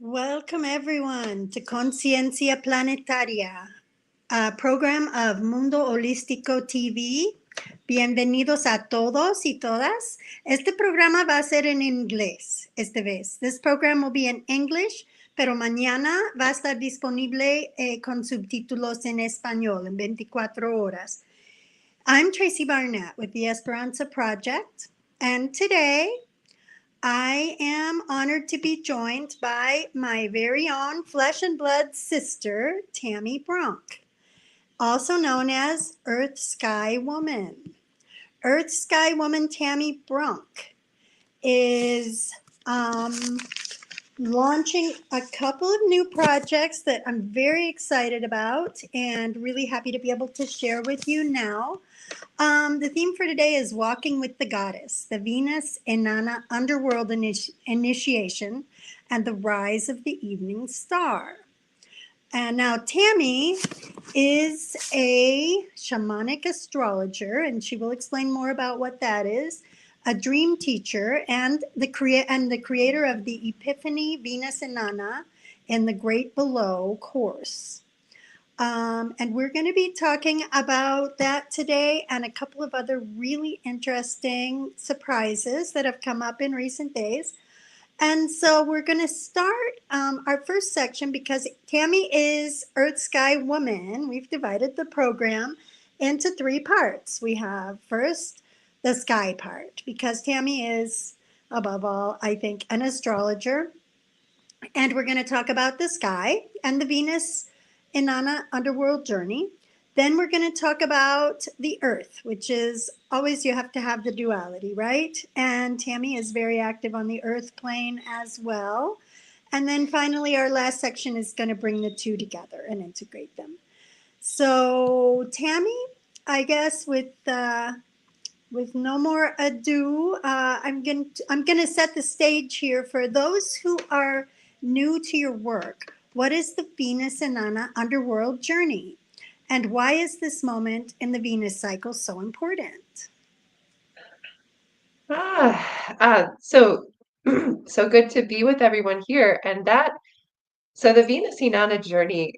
Welcome everyone to Conciencia Planetaria, a program of Mundo Holístico TV. Bienvenidos a todos y todas. Este programa va a ser en inglés esta vez. This program will be in English, pero mañana va a estar disponible con subtítulos en español en 24 horas. I'm Tracy Barnett with the Esperanza Project, and today I am honored to be joined by my very own flesh and blood sister, Tami Brunk, also known as Earth Sky Woman. Earth Sky Woman Tami Brunk is launching a couple of new projects that I'm very excited about and really happy to be able to share with you now. The theme for today is Walking with the Goddess, the Venus Inanna Underworld Initiation, and the Rise of the Evening Star. And now Tami is a shamanic astrologer, and she will explain more about what that is, a dream teacher, and the creator of the Epiphany Venus Inanna in the Great Below course. And we're going to be talking about that today and a couple of other really interesting surprises that have come up in recent days. And so we're going to start our first section because Tami is Earth Sky Woman. We've divided the program into three parts. We have first the sky part because Tami is, above all, I think, an astrologer. And we're going to talk about the sky and the Venus Inanna Underworld Journey. Then we're going to talk about the earth, which is always you have to have the duality, right? And Tami is very active on the earth plane as well. And then finally, our last section is going to bring the two together and integrate them. So Tami, I guess with no more ado, I'm going to set the stage here for those who are new to your work. What is the Venus Inanna Underworld Journey? And why is this moment in the Venus cycle so important? So good to be with everyone here. And so the Venus Inanna journey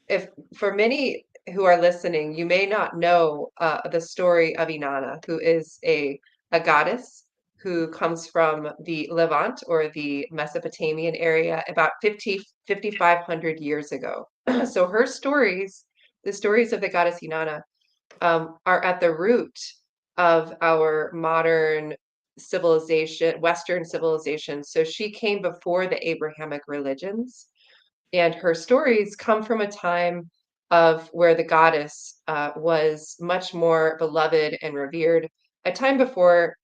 if for many who are listening, you may not know the story of Inanna, who is a goddess who comes from the Levant or the Mesopotamian area about 5,500 years ago. So her stories, the stories of the goddess Inanna, are at the root of our modern civilization, Western civilization. So she came before the Abrahamic religions, and her stories come from a time of where the goddess was much more beloved and revered, a time before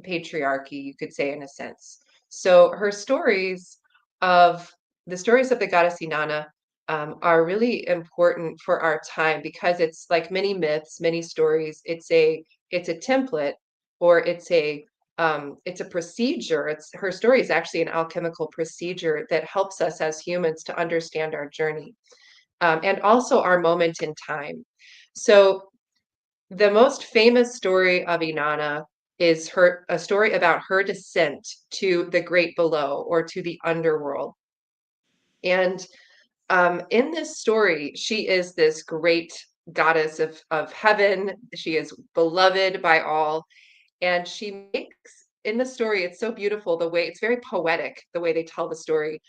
patriarchy, you could say, in a sense. So her the stories of the goddess Inanna are really important for our time because it's like many myths, many stories. It's a template, or it's a procedure. Her story is actually an alchemical procedure that helps us as humans to understand our journey, and also our moment in time. So the most famous story of Inanna is a story about her descent to the great below, or to the underworld. And in this story, she is this great goddess of heaven. She is beloved by all. And she makes, in the story, it's so beautiful, it's very poetic, the way they tell the story.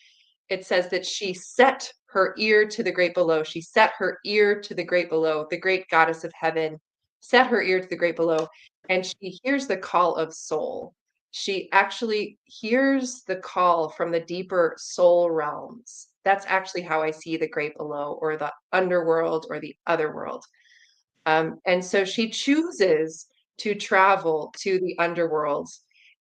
It says that she set her ear to the great below. She set her ear to the great below, the great goddess of heaven, set her ear to the great below, and she hears the call of soul. She actually hears the call from the deeper soul realms. That's actually how I see the great below, or the underworld, or the other world. And so she chooses to travel to the underworld.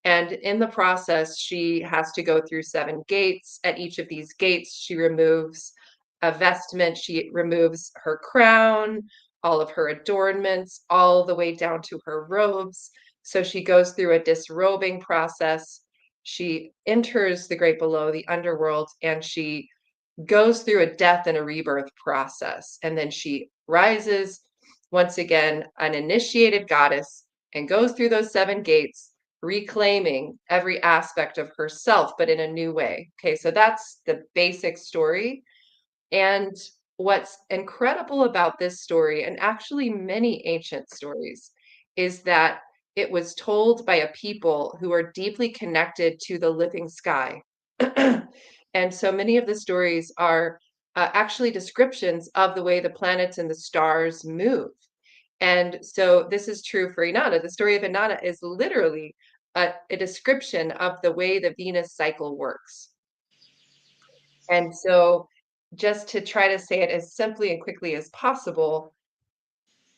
And in the process, she has to go through 7 gates. At each of these gates, she removes a vestment. She removes her crown, all of her adornments, all the way down to her robes. So she goes through a disrobing process. She enters the great below, the underworld, and she goes through a death and a rebirth process. And then she rises once again, an initiated goddess, and goes through those 7 gates, reclaiming every aspect of herself, but in a new way. Okay, so that's the basic story. And what's incredible about this story, and actually many ancient stories, is that it was told by a people who are deeply connected to the living sky. And so many of the stories are actually descriptions of the way the planets and the stars move. And so this is true for Inanna. The story of Inanna is literally a description of the way the Venus cycle works. And so, just to try to say it as simply and quickly as possible,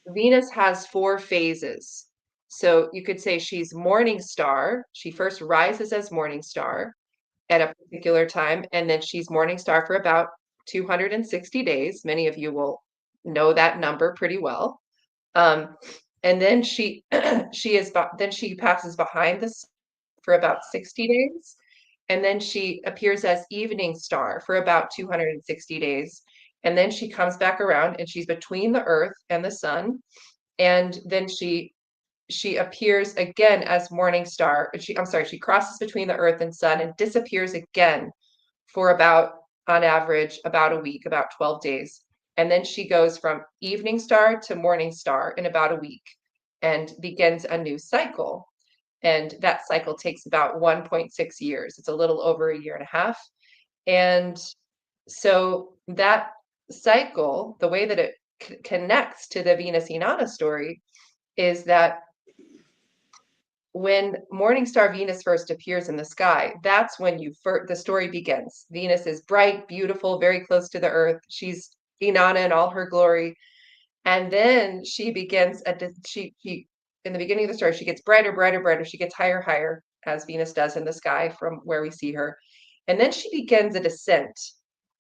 Venus has 4 phases. So you could say she's morning star. She first rises as morning star at a particular time, and then she's morning star for about 260 days. Many of you will know that number pretty well. And then she then she passes behind the sun for about 60 days, and then she appears as evening star for about 260 days, and then she comes back around and she's between the earth and the sun, and then she appears again as morning star. She crosses between the earth and sun and disappears again for about, on average, about a week, about 12 days. And then she goes from evening star to morning star in about a week and begins a new cycle. And that cycle takes about 1.6 years. It's a little over a year and a half. And so that cycle, the way that it connects to the Venus Inanna story is that when morning star Venus first appears in the sky, that's when the story begins. Venus is bright, beautiful, very close to the earth. She's Inanna in all her glory. And then she begins she in the beginning of the story, she gets brighter, brighter, brighter. She gets higher, higher, as Venus does in the sky from where we see her. And then she begins a descent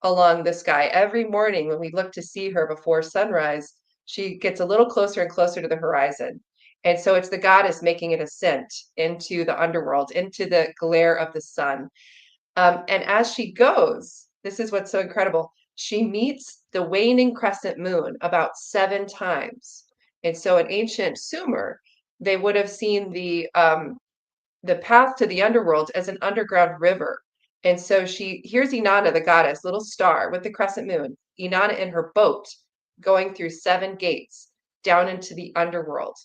along the sky. Every morning when we look to see her before sunrise, she gets a little closer and closer to the horizon. And so it's the goddess making an ascent into the underworld, into the glare of the sun. And as she goes, this is what's so incredible. She meets the waning crescent moon about 7 times. And so in ancient Sumer, they would have seen the path to the underworld as an underground river. And so here's Inanna, the goddess, little star with the crescent moon, Inanna in her boat going through 7 gates down into the underworld.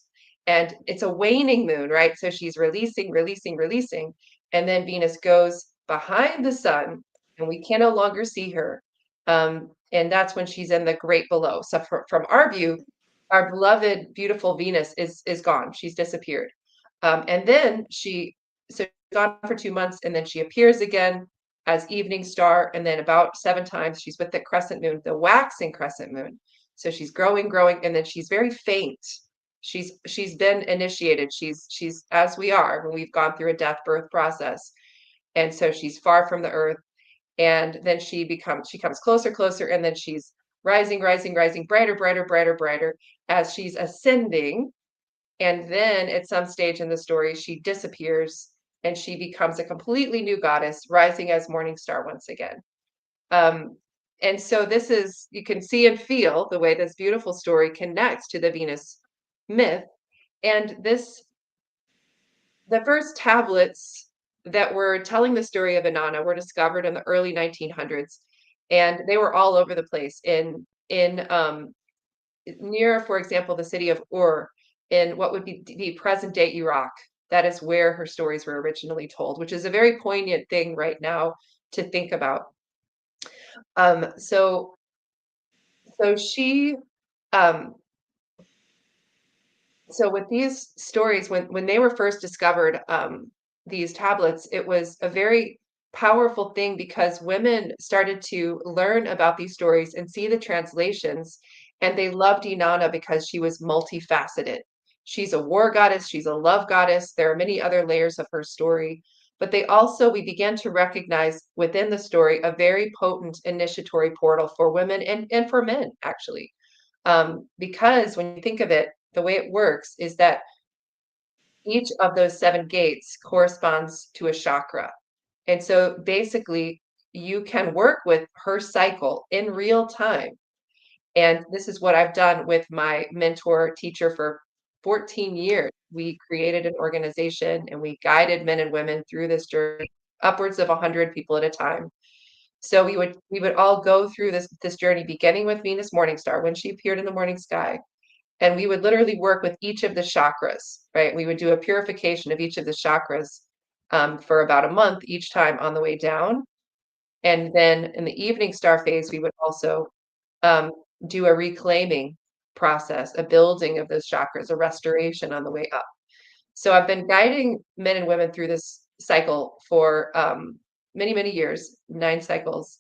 And it's a waning moon, right? So she's releasing, releasing, releasing. And then Venus goes behind the sun and we can no longer see her. And that's when she's in the great below. So from our view, our beloved, beautiful Venus is gone. She's disappeared. And then she's gone for 2 months, and then she appears again as evening star, and then about 7 times she's with the crescent moon, the waxing crescent moon. So she's growing, growing, and then she's very faint. She's been initiated. She's as we are when we've gone through a death birth process, and so she's far from the earth. And then she comes closer, closer, and then she's rising, rising, rising, brighter, brighter, brighter, brighter as she's ascending. And then at some stage in the story, she disappears and she becomes a completely new goddess, rising as morning star once again. And so you can see and feel the way this beautiful story connects to the Venus myth. And the first tablets that were telling the story of Inanna were discovered in the early 1900s, and they were all over the place in near, for example, the city of Ur in what would be present day Iraq. That is where her stories were originally told, which is a very poignant thing right now to think about. So she so with these stories, when they were first discovered, these tablets, it was a very powerful thing because women started to learn about these stories and see the translations, and they loved Inanna because she was multifaceted. She's a war goddess, she's a love goddess. There are many other layers of her story, but we began to recognize within the story a very potent initiatory portal for women and for men, actually. Because when you think of it, the way it works is that each of those 7 gates corresponds to a chakra. And so basically, you can work with her cycle in real time. And this is what I've done with my mentor teacher for 14 years, we created an organization and we guided men and women through this journey, upwards of 100 people at a time. So we would all go through this journey, beginning with Venus Morningstar when she appeared in the morning sky. And we would literally work with each of the chakras, right? We would do a purification of each of the chakras for about a month each time on the way down. And then in the evening star phase, we would also do a reclaiming process, a building of those chakras, a restoration on the way up. So I've been guiding men and women through this cycle for many, many years, 9 cycles.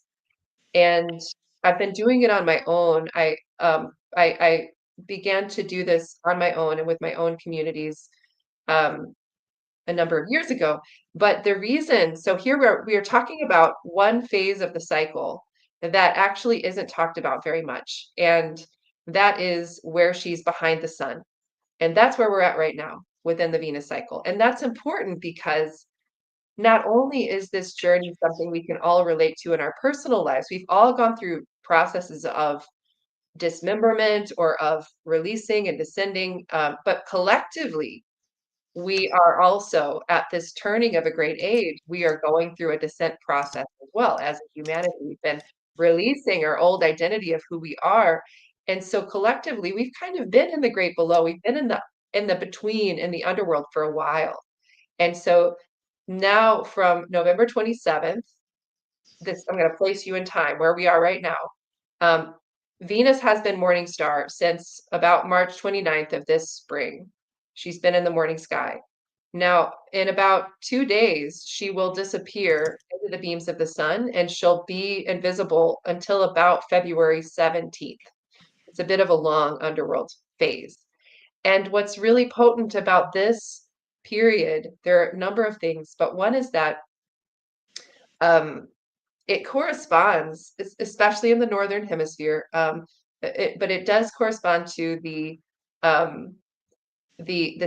And I've been doing it on my own. I began to do this on my own and with my own communities a number of years ago. But the reason, so here we are talking about one phase of the cycle that actually isn't talked about very much. And that is where she's behind the sun. And that's where we're at right now within the Venus cycle. And that's important because not only is this journey something we can all relate to in our personal lives, we've all gone through processes of dismemberment or of releasing and descending, but collectively, we are also at this turning of a great age. We are going through a descent process as well as a humanity. We've been releasing our old identity of who we are. And so collectively, we've kind of been in the great below. We've been in the between, in the underworld for a while. And so now from November 27th, I'm going to place you in time where we are right now. Venus has been morning star since about March 29th of this spring. She's been in the morning sky. Now, in about 2 days, she will disappear into the beams of the sun and she'll be invisible until about February 17th. It's a bit of a long underworld phase. And what's really potent about this period, there are a number of things, but one is that it corresponds, especially in the northern hemisphere, but it does correspond to the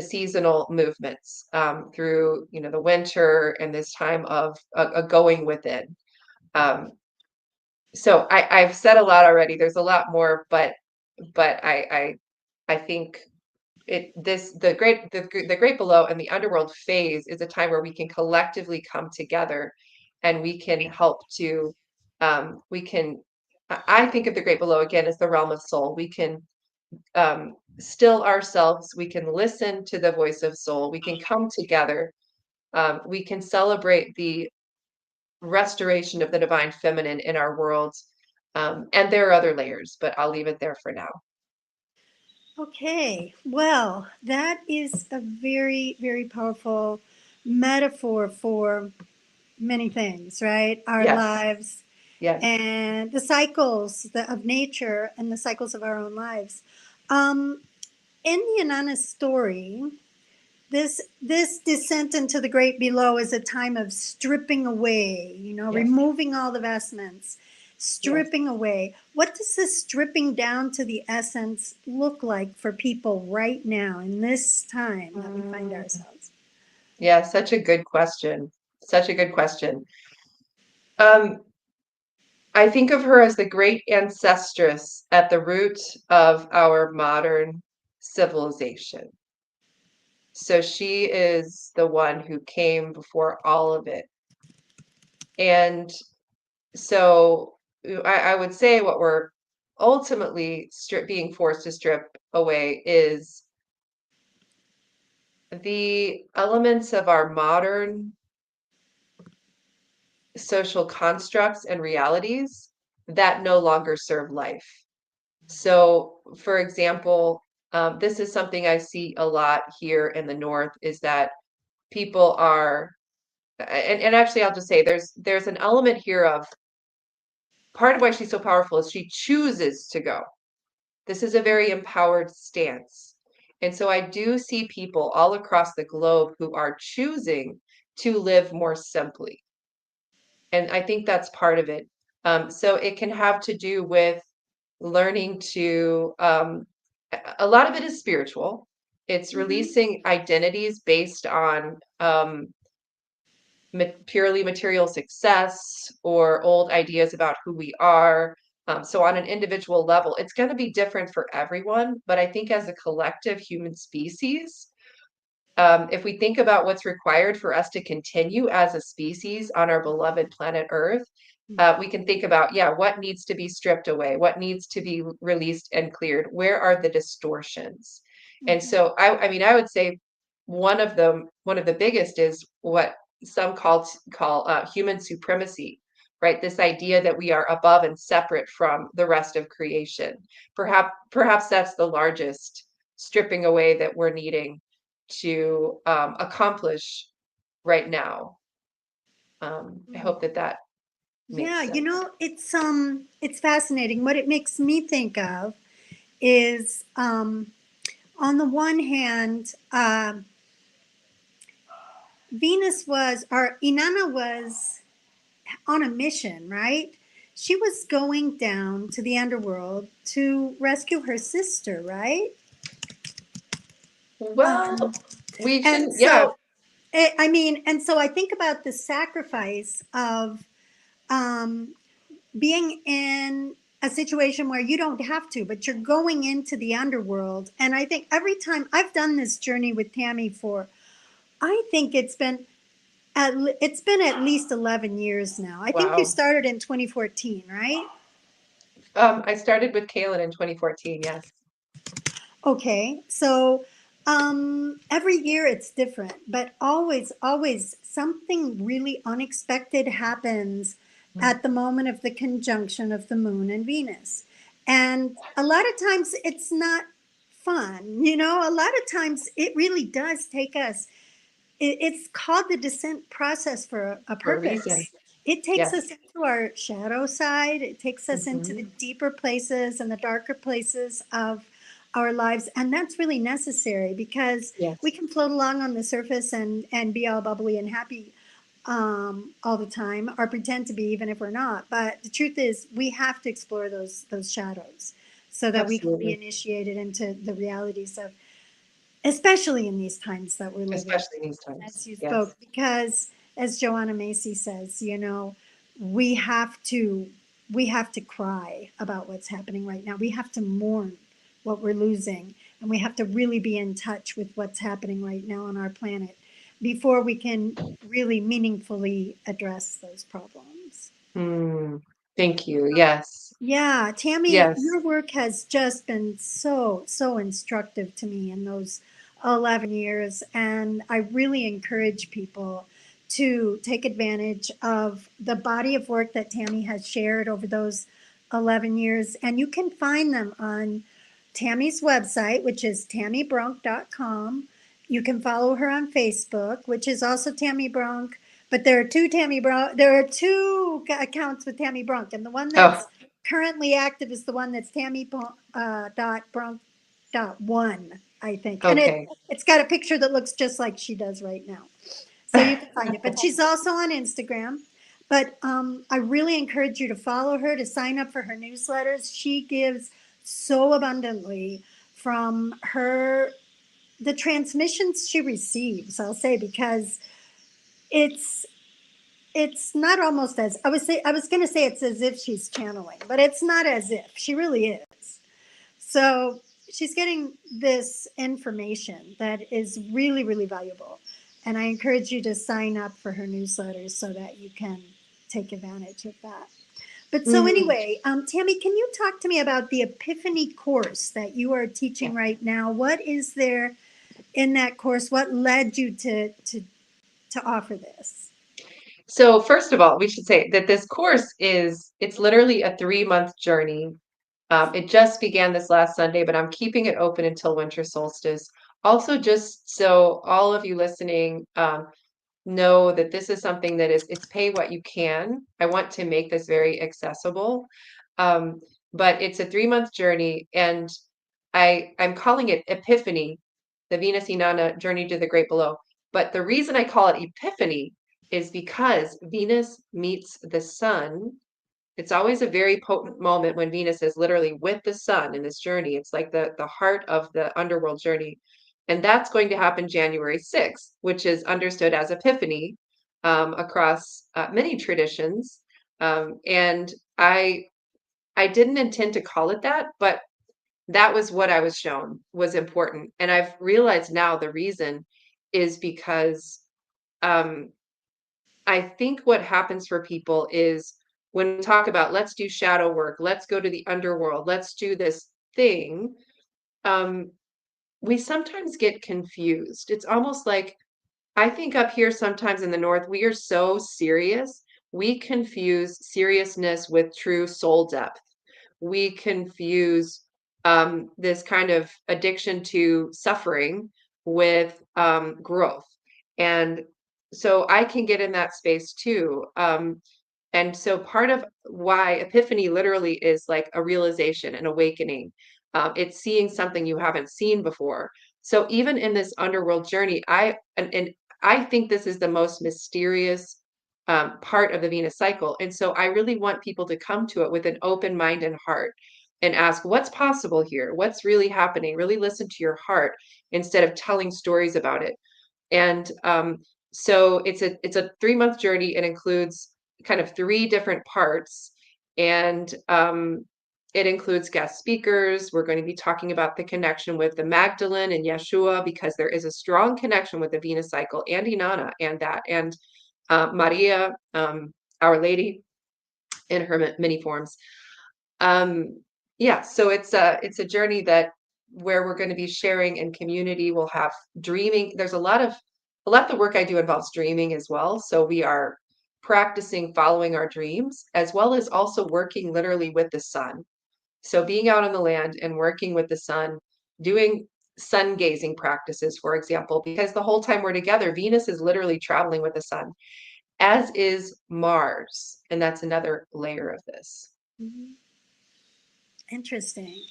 seasonal movements through the winter and this time of a going within. So I've said a lot already. There's a lot more, but I think the great below and the underworld phase is a time where we can collectively come together and we can help to I think of the great below again as the realm of soul. We can still ourselves, we can listen to the voice of soul, we can come together, we can celebrate the restoration of the divine feminine in our world. And there are other layers, but I'll leave it there for now. Okay, well, that is a very, very powerful metaphor for many things, right? Our Yes. lives Yes. and the cycles of nature and the cycles of our own lives. In the Inanna story, this descent into the great below is a time of stripping away, Yes. removing all the vestments, stripping away. What does this stripping down to the essence look like for people right now in this time that we find ourselves? Yeah, such a good question. Such a good question. I think of her as the great ancestress at the root of our modern civilization. So she is the one who came before all of it. And so I would say what we're ultimately being forced to strip away is the elements of our modern social constructs and realities that no longer serve life. So, for example, this is something I see a lot here in the North is that people are, and actually I'll just say there's an element here of part of why she's so powerful is she chooses to go. This is a very empowered stance. And so I do see people all across the globe who are choosing to live more simply. And I think that's part of it. So it can have to do with learning to, a lot of it is spiritual. It's releasing identities based on purely material success or old ideas about who we are. So on an individual level, it's going to be different for everyone. But I think as a collective human species, if we think about what's required for us to continue as a species on our beloved planet Earth, we can think about, yeah, what needs to be stripped away, what needs to be released and cleared, where are the distortions? And Mhm. so I mean, I would say one of the biggest is what some call human supremacy, right? This idea that we are above and separate from the rest of creation. Perhaps that's the largest stripping away that we're needing to accomplish right now. I hope that that Yeah, makes sense. it's fascinating. What it makes me think of is, on the one hand, Venus was, or Inanna was on a mission, right? She was going down to the underworld to rescue her sister, right? Well, Um, we and shouldn't, yeah. so, and so I think about the sacrifice of, um, being in a situation where you don't have to, but you're going into the underworld. And I think every time I've done this journey with Tami for, I think it's been at least 11 years now. I think you Wow. started in 2014, right? I started with Kaylin in 2014, yes. Okay. So every year it's different, but always something really unexpected happens Mm. at the moment of the conjunction of the moon and Venus. And a lot of times it's not fun, a lot of times it really does take us, it's called the descent process for a For a reason. purpose. It takes Yes. us into our shadow side. It takes us into the Hmm. deeper places and the darker places of our lives. And that's really necessary because we Yes. can float along on the surface and be all bubbly and happy all the time, or pretend to be, even if we're not. But the truth is, we have to explore those shadows so that we can be Absolutely. initiated into the realities of, especially in these times that we're living, Especially in these times. as you spoke, Yes. because as Joanna Macy says, we have to we have to cry about what's happening right now. We have to mourn what we're losing, and we have to really be in touch with what's happening right now on our planet before we can really meaningfully address those problems. Mm, thank you. Yes. Yeah, Tami, Yes. your work has just been so instructive to me in those 11 years. And I really encourage people to take advantage of the body of work that Tami has shared over those 11 years. And you can find them on Tami's website, which is TamiBrunk.com. You can follow her on Facebook, which is also Tami Brunk. But there are two Tami Brunk. There are two accounts with Tami Brunk, and the one Oh, that's currently active is the one that's Tami dot Brunk dot one, I think, and okay. it's got a picture that looks just like she does right now, so you can find it. But she's also on Instagram. But I really encourage you to follow her, to sign up for her newsletters. She gives so abundantly from the transmissions she receives. I'll say, because it's it's not almost as I was going to say it's as if she's channeling, but it's not as if, she really is. So she's getting this information that is really valuable, and I encourage you to sign up for her newsletters so that you can take advantage of that. But so Mm, anyway, Tami, can you talk to me about the Epiphany course that you are yeah. teaching right now? What is there in that course? What led you to offer this? So first of all, we should say that this course it's literally a 3-month journey. It just began this last Sunday, but I'm keeping it open until winter solstice. Also, just so all of you listening know that this is something that it's pay what you can. I want to make this very accessible. Um, but it's a 3-month journey, and I'm calling it Epiphany, the Venus Inanna Journey to the Great Below. But the reason I call it Epiphany is because Venus meets the sun. It's always a very potent moment when Venus is literally with the sun in this journey. It's like the heart of the underworld journey. And that's going to happen January 6th, which is understood as Epiphany across many traditions. And I I didn't intend to call it that, but that was what I was shown was important. And I've realized now the reason is because um, I think what happens for people is when we talk about let's do shadow work, let's go to the underworld, let's do this thing, um, we sometimes get confused. It's almost like I think up here sometimes in the north, we are so serious. We confuse seriousness with true soul depth. We confuse this kind of addiction to suffering with growth. And so I can get in that space too. And so part of why Epiphany literally is like a realization, an awakening. It's seeing something you haven't seen before. So even in this underworld journey, and I think this is the most mysterious part of the Venus cycle. And so I really want people to come to it with an open mind and heart and ask, what's possible here? What's really happening? Really listen to your heart instead of telling stories about it. And so it's a 3-month journey. It includes kind of 3 different parts, and it includes guest speakers. We're going to be talking about the connection with the Magdalene and Yeshua because there is a strong connection with the Venus cycle and Inanna and Maria, Our Lady in her many forms. Yeah, so it's a journey that where we're going to be sharing in community. We'll have dreaming. There's a lot of the work I do involves dreaming as well. So we are practicing following our dreams as well as also working literally with the sun. So being out on the land and working with the sun, doing sun gazing practices, for example, because the whole time we're together, Venus is literally traveling with the sun, as is Mars. And that's another layer of this. Mhm. Interesting.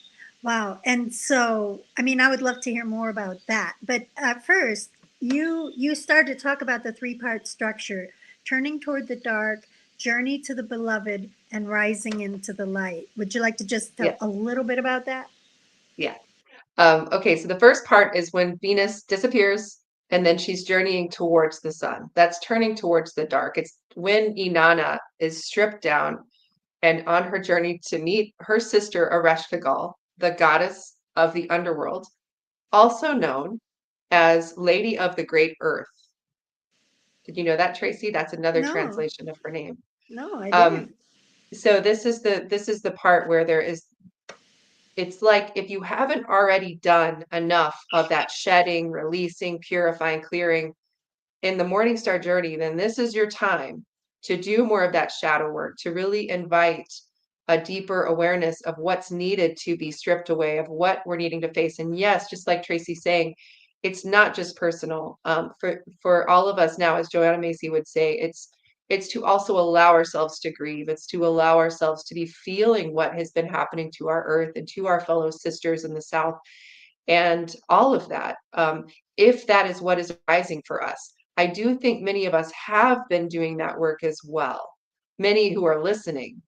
Wow. And so, I mean, I would love to hear more about that. But first, you started to talk about the three-part structure: turning toward the dark, journey to the beloved, and rising into the light. Would you like to just tell Yeah, a little bit about that? yeah. Okay, so the first part is when Venus disappears and then she's journeying towards the sun. That's turning towards the dark. It's when Inanna is stripped down and on her journey to meet her sister Ereshkegal, the goddess of the underworld, also known as Lady of the Great Earth. Did you know that, Tracy? That's another No, translation of her name. no, I Um, didn't. so this is the part where it's like if you haven't already done enough of that shedding, releasing, purifying, clearing in the morning star journey, then this is your time to do more of that shadow work, to really invite a deeper awareness of what's needed to be stripped away, of what we're needing to face. And yes, just like Tracy's saying, it's not just personal. For all of us now, as Joanna Macy would say, it's to also allow ourselves to grieve. It's to allow ourselves to be feeling what has been happening to our earth and to our fellow sisters in the South and all of that. If that is what is arising for us, I do think many of us have been doing that work as well, many who are listening.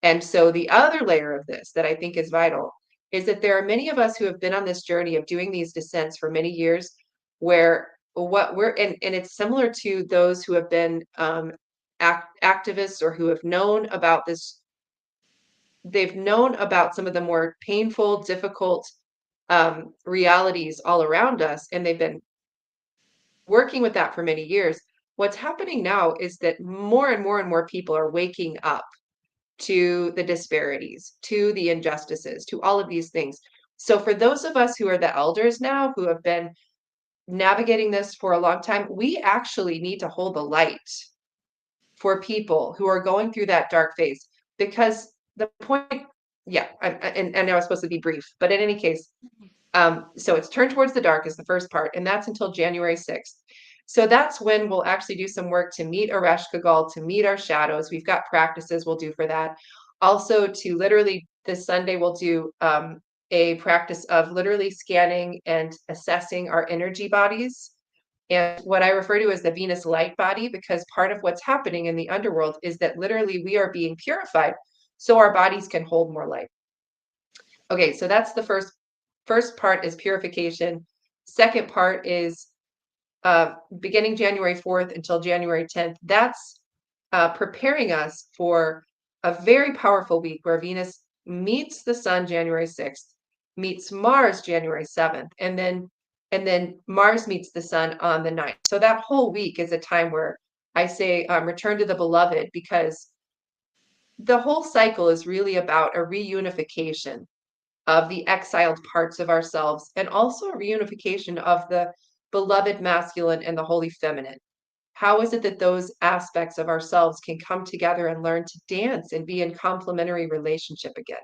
And so the other layer of this that I think is vital is that there are many of us who have been on this journey of doing these descents for many years, where what we're and it's similar to those who have been activists or who have known about this. They've known about some of the more painful, difficult realities all around us, and they've been working with that for many years. What's happening now is that more and more and more people are waking up to the disparities, to the injustices, to all of these things. So for those of us who are the elders now, who have been navigating this for a long time, we actually need to hold the light for people who are going through that dark phase. Because the point, yeah, and I was supposed to be brief, but in any case, so it's turned towards the dark is the first part, and that's until January 6th. So that's when we'll actually do some work to meet Ereshkigal, to meet our shadows. We've got practices we'll do for that. Also, to literally this Sunday, we'll do a practice of literally scanning and assessing our energy bodies. And what I refer to as the Venus light body, because part of what's happening in the underworld is that literally we are being purified so our bodies can hold more light. Okay, so that's the first part is purification. Second part is beginning January 4th until January 10th. That's preparing us for a very powerful week where Venus meets the sun January 6th, meets Mars January 7th, and then Mars meets the sun on the 9th. So that whole week is a time where I say return to the beloved, because the whole cycle is really about a reunification of the exiled parts of ourselves, and also a reunification of the beloved masculine and the holy feminine. How is it that those aspects of ourselves can come together and learn to dance and be in complementary relationship again?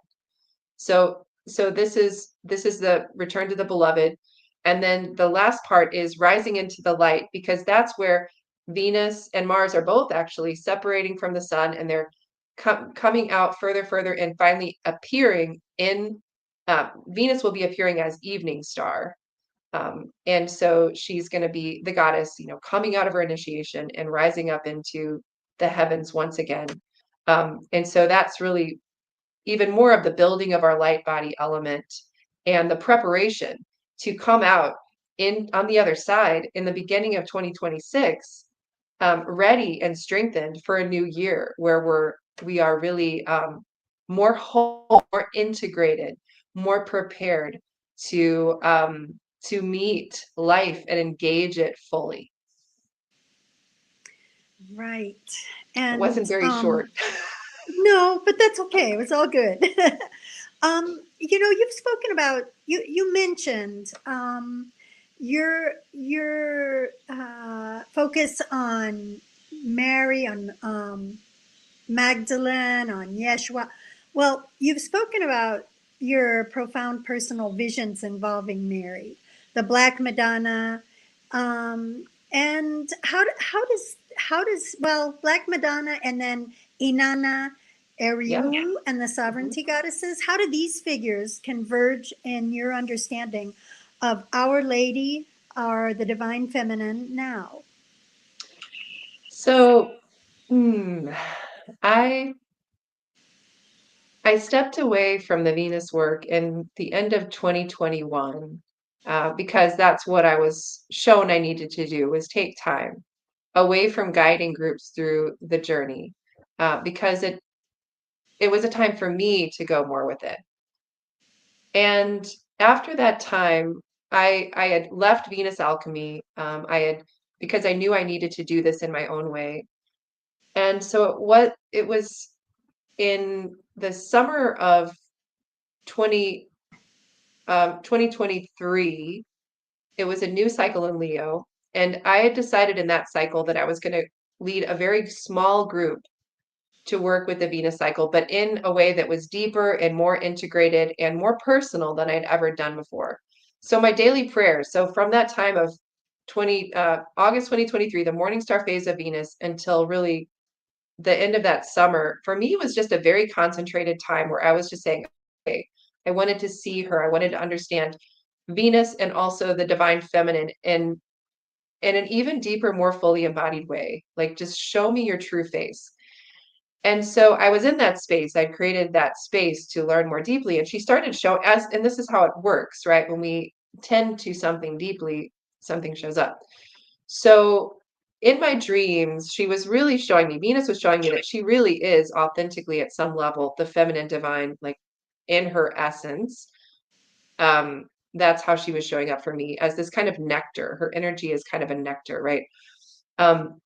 So this is the return to the beloved. And then the last part is rising into the light, because that's where Venus and Mars are both actually separating from the sun, and they're coming out further, and finally appearing in Venus will be appearing as evening star. And so she's going to be the goddess, coming out of her initiation and rising up into the heavens once again. And so that's really even more of the building of our light body element, and the preparation to come out in on the other side in the beginning of 2026, ready and strengthened for a new year, where we are really more whole, more integrated, more prepared to meet life and engage it fully. Right. It wasn't And very short. no, but that's okay. It was all good. You've spoken about you mentioned your focus on Mary, on Magdalene, on Yeshua. Well, you've spoken about your profound personal visions involving Mary, the Black Madonna, and how does Black Madonna, and then Inanna, Yeah. and the sovereignty goddesses, how do these figures converge in your understanding of Our Lady, or the divine feminine now? So, I I stepped away from the Venus work in the end of 2021, because that's what I was shown I needed to do, was take time away from guiding groups through the journey, because it was a time for me to go more with it. And after that time, I had left Venus Alchemy. I had, because I knew I needed to do this in my own way. And so it was in the summer of 20 2023. It was a new cycle in Leo, and I had decided in that cycle that I was going to lead a very small group to work with the Venus cycle, but in a way that was deeper and more integrated and more personal than I'd ever done before. So my daily prayers, so from that time of August 2023, the morning star phase of Venus, until really the end of that summer, for me was just a very concentrated time where I was just saying, okay, I wanted to see her. I wanted to understand Venus and also the divine feminine in an even deeper, more fully embodied way. Like, just show me your true face. And so I was in that space. I created that space to learn more deeply. And she started showing us, and this is how it works, right? When we tend to something deeply, something shows up. So in my dreams, she was really showing me, Venus was showing me that she really is authentically at some level the feminine divine, like in her essence. That's how she was showing up for me, as this kind of nectar. Her energy is kind of a nectar, right? Um,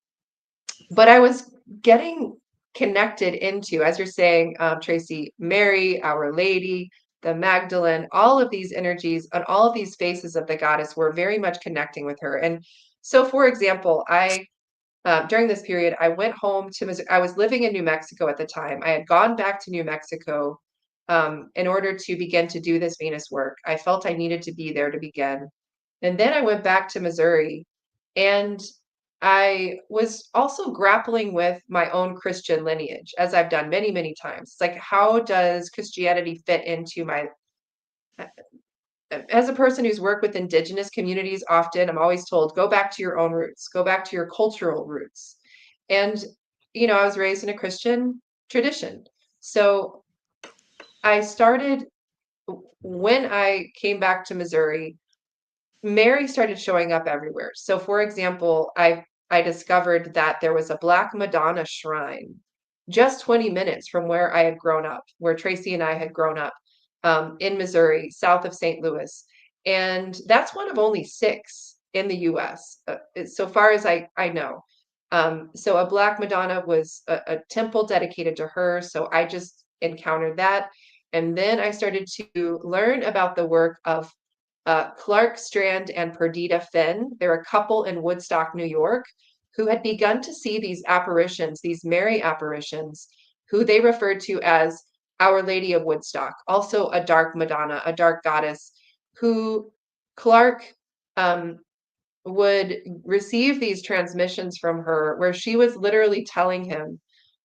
but I was getting connected into, as you're saying, Tracy, Mary, Our Lady, the Magdalene, all of these energies and all of these faces of the goddess were very much connecting with her. And so, for example, during this period, I went home to Missouri. I was living in New Mexico at the time. I had gone back to New Mexico in order to begin to do this Venus work. I felt I needed to be there to begin. And then I went back to Missouri, and I was also grappling with my own Christian lineage, as I've done many, many times. It's like, how does Christianity fit into my, as a person who's worked with indigenous communities often, I'm always told, go back to your own roots, go back to your cultural roots. And, I was raised in a Christian tradition. So I started, when I came back to Missouri, Mary started showing up everywhere. So, for example, I discovered that there was a Black Madonna shrine just 20 minutes from where I had grown up, where Tracy and I had grown up, in Missouri, south of St. Louis. And that's one of only 6 in the US, so far as I know. So a Black Madonna was a temple dedicated to her. So I just encountered that. And then I started to learn about the work of Clark Strand and Perdita Finn. They're a couple in Woodstock, New York, who had begun to see these apparitions, these Mary apparitions, who they referred to as Our Lady of Woodstock, also a dark Madonna, a dark goddess, who Clark would receive these transmissions from her, where she was literally telling him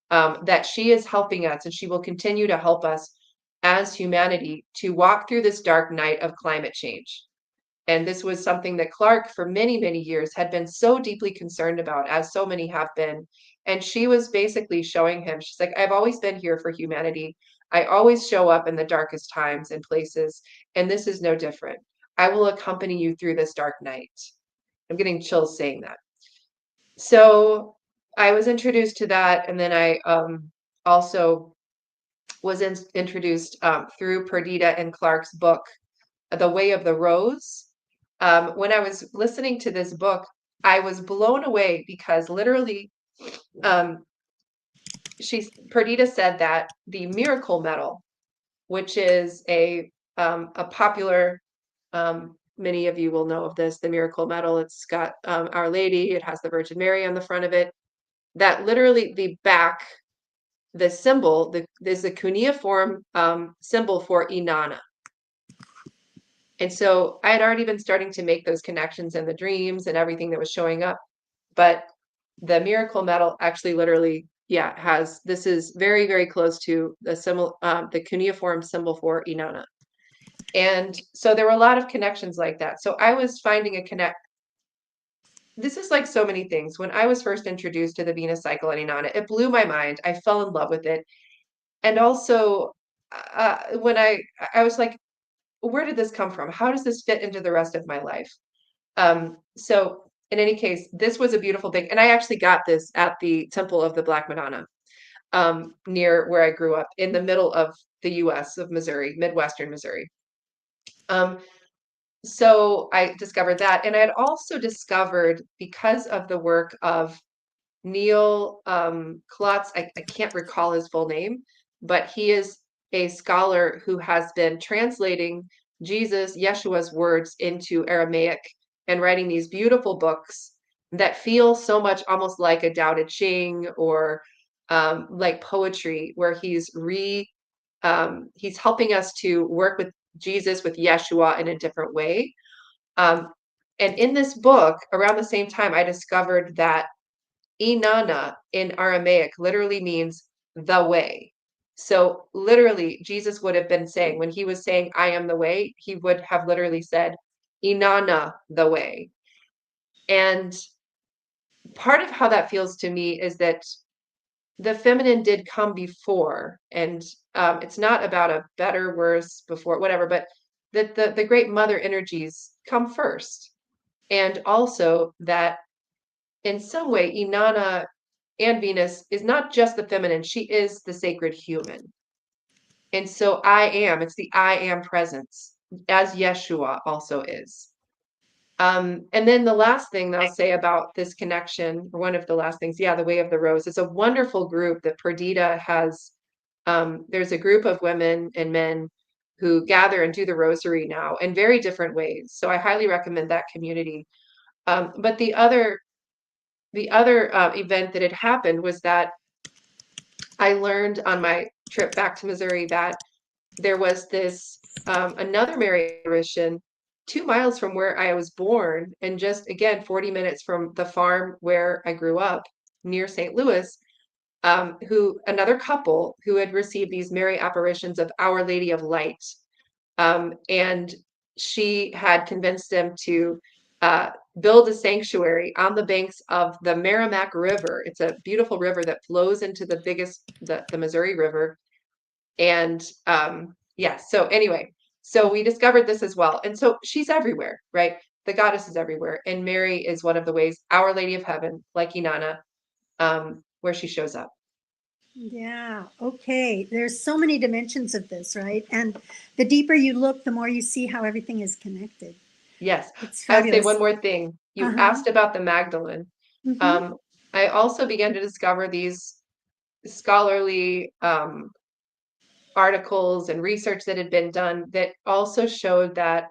that she is helping us and she will continue to help us as humanity to walk through this dark night of climate change. And this was something that Clark, for many, many years, had been so deeply concerned about, as so many have been. And she was basically showing him, she's like, I've always been here for humanity. I always show up in the darkest times and places, and this is no different. I will accompany you through this dark night. I'm getting chills saying that. So I was introduced to that, and then I also was introduced through Perdita and Clark's book, The Way of the Rose. When I was listening to this book, I was blown away because literally, um, Perdita said that the miracle metal, which is a popular, many of you will know of this, the miracle metal. It's got Our Lady. It has the Virgin Mary on the front of it. That literally the back, the symbol, there's a cuneiform symbol for Inanna. And so I had already been starting to make those connections in the dreams and everything that was showing up. But the miracle metal actually literally, yeah, this is very, very close to the symbol, the cuneiform symbol for Inanna. And so there were a lot of connections like that. So I was finding a connect. This is like so many things. When I was first introduced to the Venus cycle and Inanna, it blew my mind. I fell in love with it. And also, when I was like, where did this come from? How does this fit into the rest of my life? So in any case, this was a beautiful thing. And I actually got this at the Temple of the Black Madonna, near where I grew up in the middle of the US of Missouri, Midwestern Missouri. So I discovered that. And I had also discovered, because of the work of Neil Klotz, I can't recall his full name, but he is a scholar who has been translating Yeshua's words into Aramaic and writing these beautiful books that feel so much almost like a Tao Te Ching or like poetry, where he's helping us to work with Jesus, with Yeshua in a different way. And in this book, around the same time, I discovered that Inanna in Aramaic literally means the way. So literally, Jesus would have been saying, when he was saying, I am the way, he would have literally said, Inanna, the way. And part of how that feels to me is that the feminine did come before, and it's not about a better, worse, before, whatever, but that the great mother energies come first. And also that in some way, Inanna and Venus is not just the feminine, she is the sacred human. And so it's the I am presence, as Yeshua also is. And then the last thing that I'll say about this connection, or one of the last things, the Way of the Rose, is a wonderful group that Perdita has. There's a group of women and men who gather and do the rosary now in very different ways. So I highly recommend that community. But the other event that had happened was that I learned on my trip back to Missouri that there was this another Mary apparition 2 miles from where I was born, and just again 40 minutes from the farm where I grew up near St. Louis, another couple who had received these Mary apparitions of Our Lady of Light. And she had convinced them to build a sanctuary on the banks of the Merrimack River. It's a beautiful river that flows into the Missouri River. And so anyway, so we discovered this as well. And so she's everywhere, right? The goddess is everywhere. And Mary is one of the ways, Our Lady of Heaven, like Inanna, where she shows up. Yeah. Okay. There's so many dimensions of this, right? And the deeper you look, the more you see how everything is connected. Yes. It's I'll say one fabulous. more thing. Uh You huh. asked about the Magdalene. Mm-hmm. Um, I also began to discover these scholarly articles and research that had been done that also showed that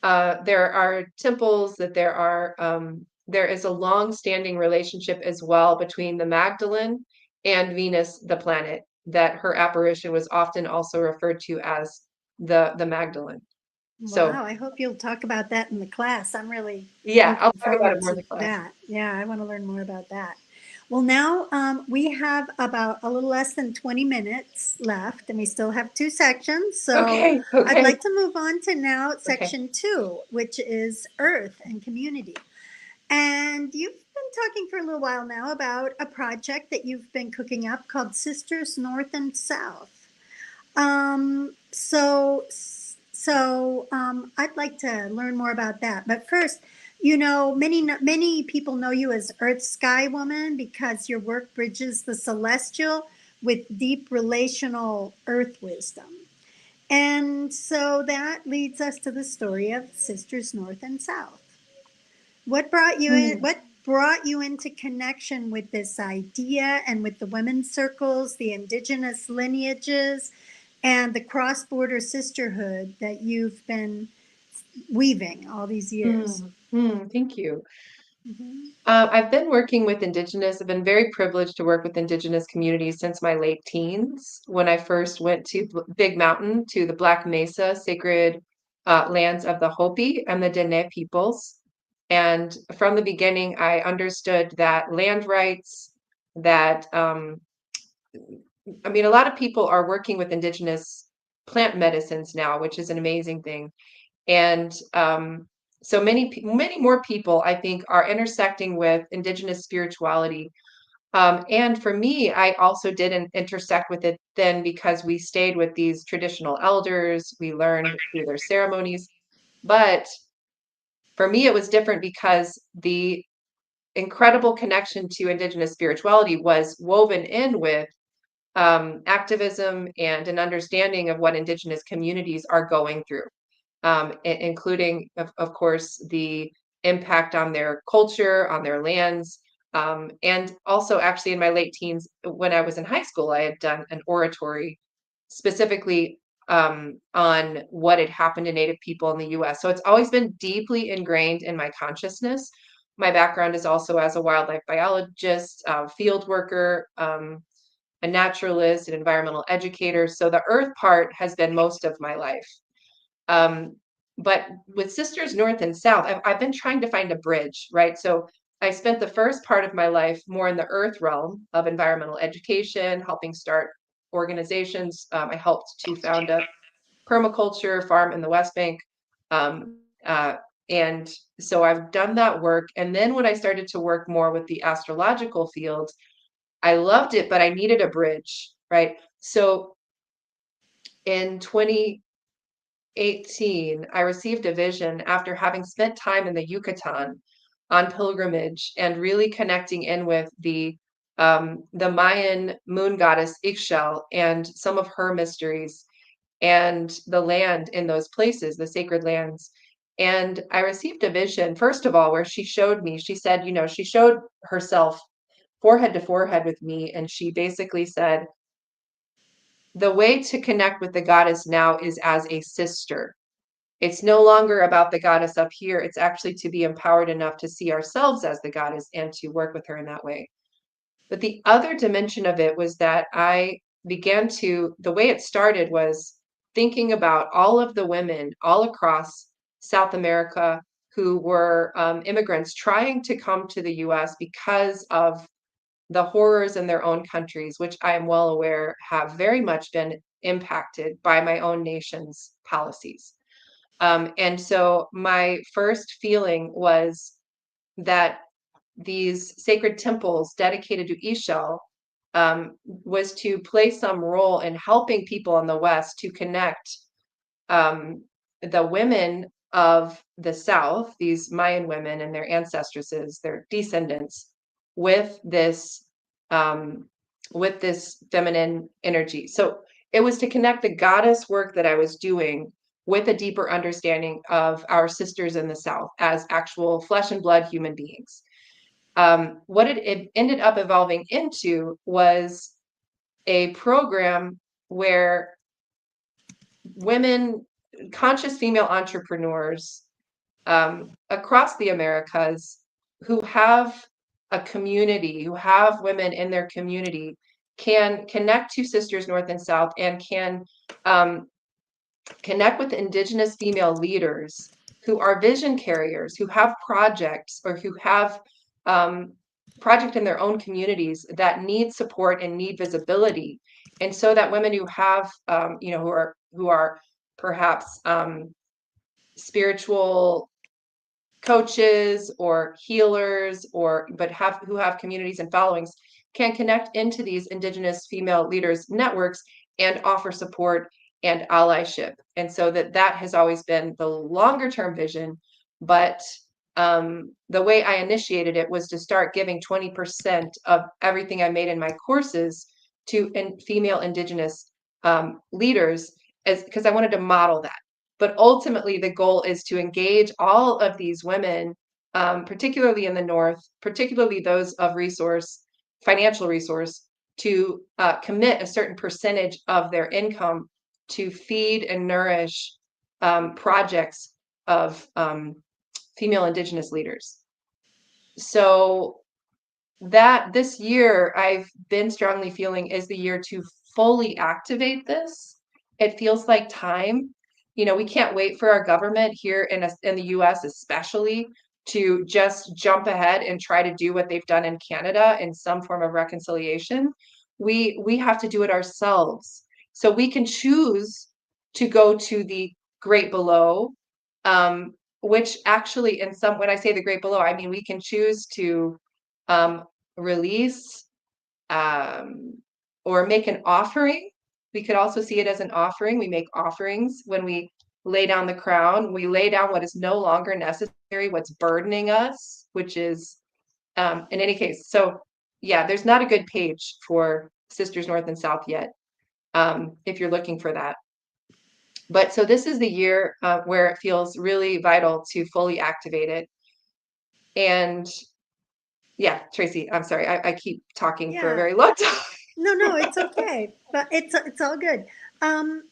there are temples, that there is a long-standing relationship as well between the Magdalene and Venus, the planet, that her apparition was often also referred to as the Magdalene. So Wow. I hope you'll talk about that in the class. I'm really yeah, I'll looking talk about it forward more in to the class. that. Yeah. I want to learn more about that. Well, now we have about a little less than 20 minutes left, and we still have two sections. So Okay, I'd okay, like to move on to now okay. section 2, which is Earth and Community. And you've been talking for a little while now about a project that you've been cooking up called Sisters North and South. I'd like to learn more about that. But first, many people know you as Earth Sky Woman because your work bridges the celestial with deep relational Earth wisdom. And so that leads us to the story of Sisters North and South. Hmm. What brought you into connection with this idea and with the women's circles, the indigenous lineages, and the cross-border sisterhood that you've been weaving all these years? Thank you. Mhm. I've been working with Indigenous. I've been very privileged to work with Indigenous communities since my late teens. When I first went to Big Mountain, to the Black Mesa sacred lands of the Hopi and the Dene peoples. And from the beginning, I understood that land rights, that, I mean, a lot of people are working with Indigenous plant medicines now, which is an amazing thing. And so many more people, I think, are intersecting with Indigenous spirituality. And for me, I also didn't intersect with it then because we stayed with these traditional elders, we learned through their ceremonies. But for me, it was different because the incredible connection to Indigenous spirituality was woven in with activism and an understanding of what Indigenous communities are going through, including, of course, the impact on their culture, on their lands. And also, actually, in my late teens, when I was in high school, I had done an oratory specifically on what had happened to Native people in the US. So it's always been deeply ingrained in my consciousness. My background is also as a wildlife biologist, field worker, a naturalist, an environmental educator. So the earth part has been most of my life. Um, but with Sisters North and South, I've been trying to find a bridge, right? So I spent the first part of my life more in the earth realm of environmental education, helping start organizations. I helped to found a permaculture farm in the West Bank. Um, uh, and so I've done that work. And then when I started to work more with the astrological field, I loved it, but I needed a bridge, right? So in 2018, I received a vision after having spent time in the Yucatan on pilgrimage and really connecting in with the Mayan moon goddess Ixchel and some of her mysteries and the land in those places, the sacred lands. And I received a vision, first of all, where she showed me, she said, she showed herself forehead to forehead with me, and she basically said, the way to connect with the goddess now is as a sister. It's no longer about the goddess up here. It's actually to be empowered enough to see ourselves as the goddess and to work with her in that way. But the other dimension of it was that the way it started was thinking about all of the women all across South America who were immigrants trying to come to the US because of the horrors in their own countries, which I am well aware have very much been impacted by my own nation's policies. And so my first feeling was that these sacred temples dedicated to Ishel was to play some role in helping people in the West to connect um, the women of the South, these Mayan women and their ancestresses, their descendants, with this um, with this feminine energy. So it was to connect the goddess work that I was doing with a deeper understanding of our sisters in the South as actual flesh and blood human beings. What it ended up evolving into was a program where women, conscious female entrepreneurs across the Americas who have a community, who have women in their community, can connect to Sisters North and South and can connect with Indigenous female leaders who are vision carriers, who have projects or who have project in their own communities that need support and need visibility. And so that women who have, who are perhaps spiritual coaches or healers who have communities and followings can connect into these Indigenous female leaders networks and offer support and allyship. And so that has always been the longer term vision. But the way I initiated it was to start giving 20% of everything I made in my courses to female Indigenous leaders, because I wanted to model that. But ultimately, the goal is to engage all of these women, particularly in the North, particularly those of financial resource, to commit a certain percentage of their income to feed and nourish projects of female Indigenous leaders. So that this year I've been strongly feeling is the year to fully activate this. It feels like time. We can't wait for our government here in the US especially to just jump ahead and try to do what they've done in Canada in some form of reconciliation. We have to do it ourselves. So we can choose to go to the great below, which actually when I say the great below, I mean we can choose to release or make an offering. We could also see it as an offering. We make offerings when we lay down the crown. We lay down what is no longer necessary, what's burdening us, which is in any case. So yeah, there's not a good page for Sisters North and South yet, if you're looking for that. But so this is the year where it feels really vital to fully activate it. And yeah, Tracy, I'm sorry. I keep talking for a very long time. No, it's okay. But it's all good.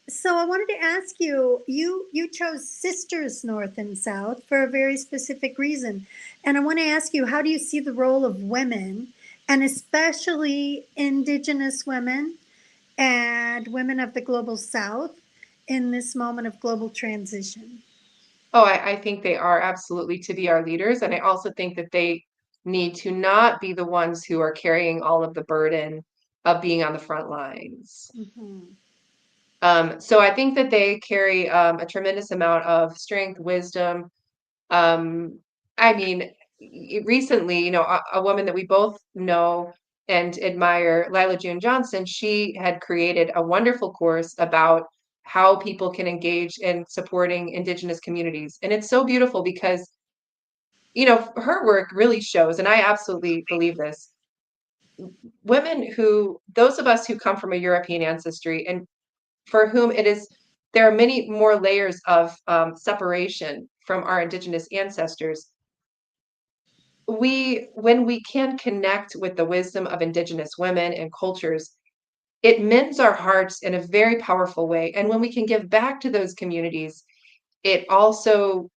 So I wanted to ask you, you chose Sisters North and South for a very specific reason. And I want to ask you, how do you see the role of women, and especially Indigenous women and women of the global South, in this moment of global transition? Oh, I think they are absolutely to be our leaders. And I also think that they need to not be the ones who are carrying all of the burden of being on the front lines. So I think that they carry a tremendous amount of strength, wisdom. I mean, recently, a woman that we both know and admire, Lila June Johnson, she had created a wonderful course about how people can engage in supporting Indigenous communities. And it's so beautiful because, her work really shows, and I absolutely believe this, those of us who come from a European ancestry and for whom there are many more layers of separation from our Indigenous ancestors. When we can connect with the wisdom of Indigenous women and cultures, it mends our hearts in a very powerful way. And when we can give back to those communities, it also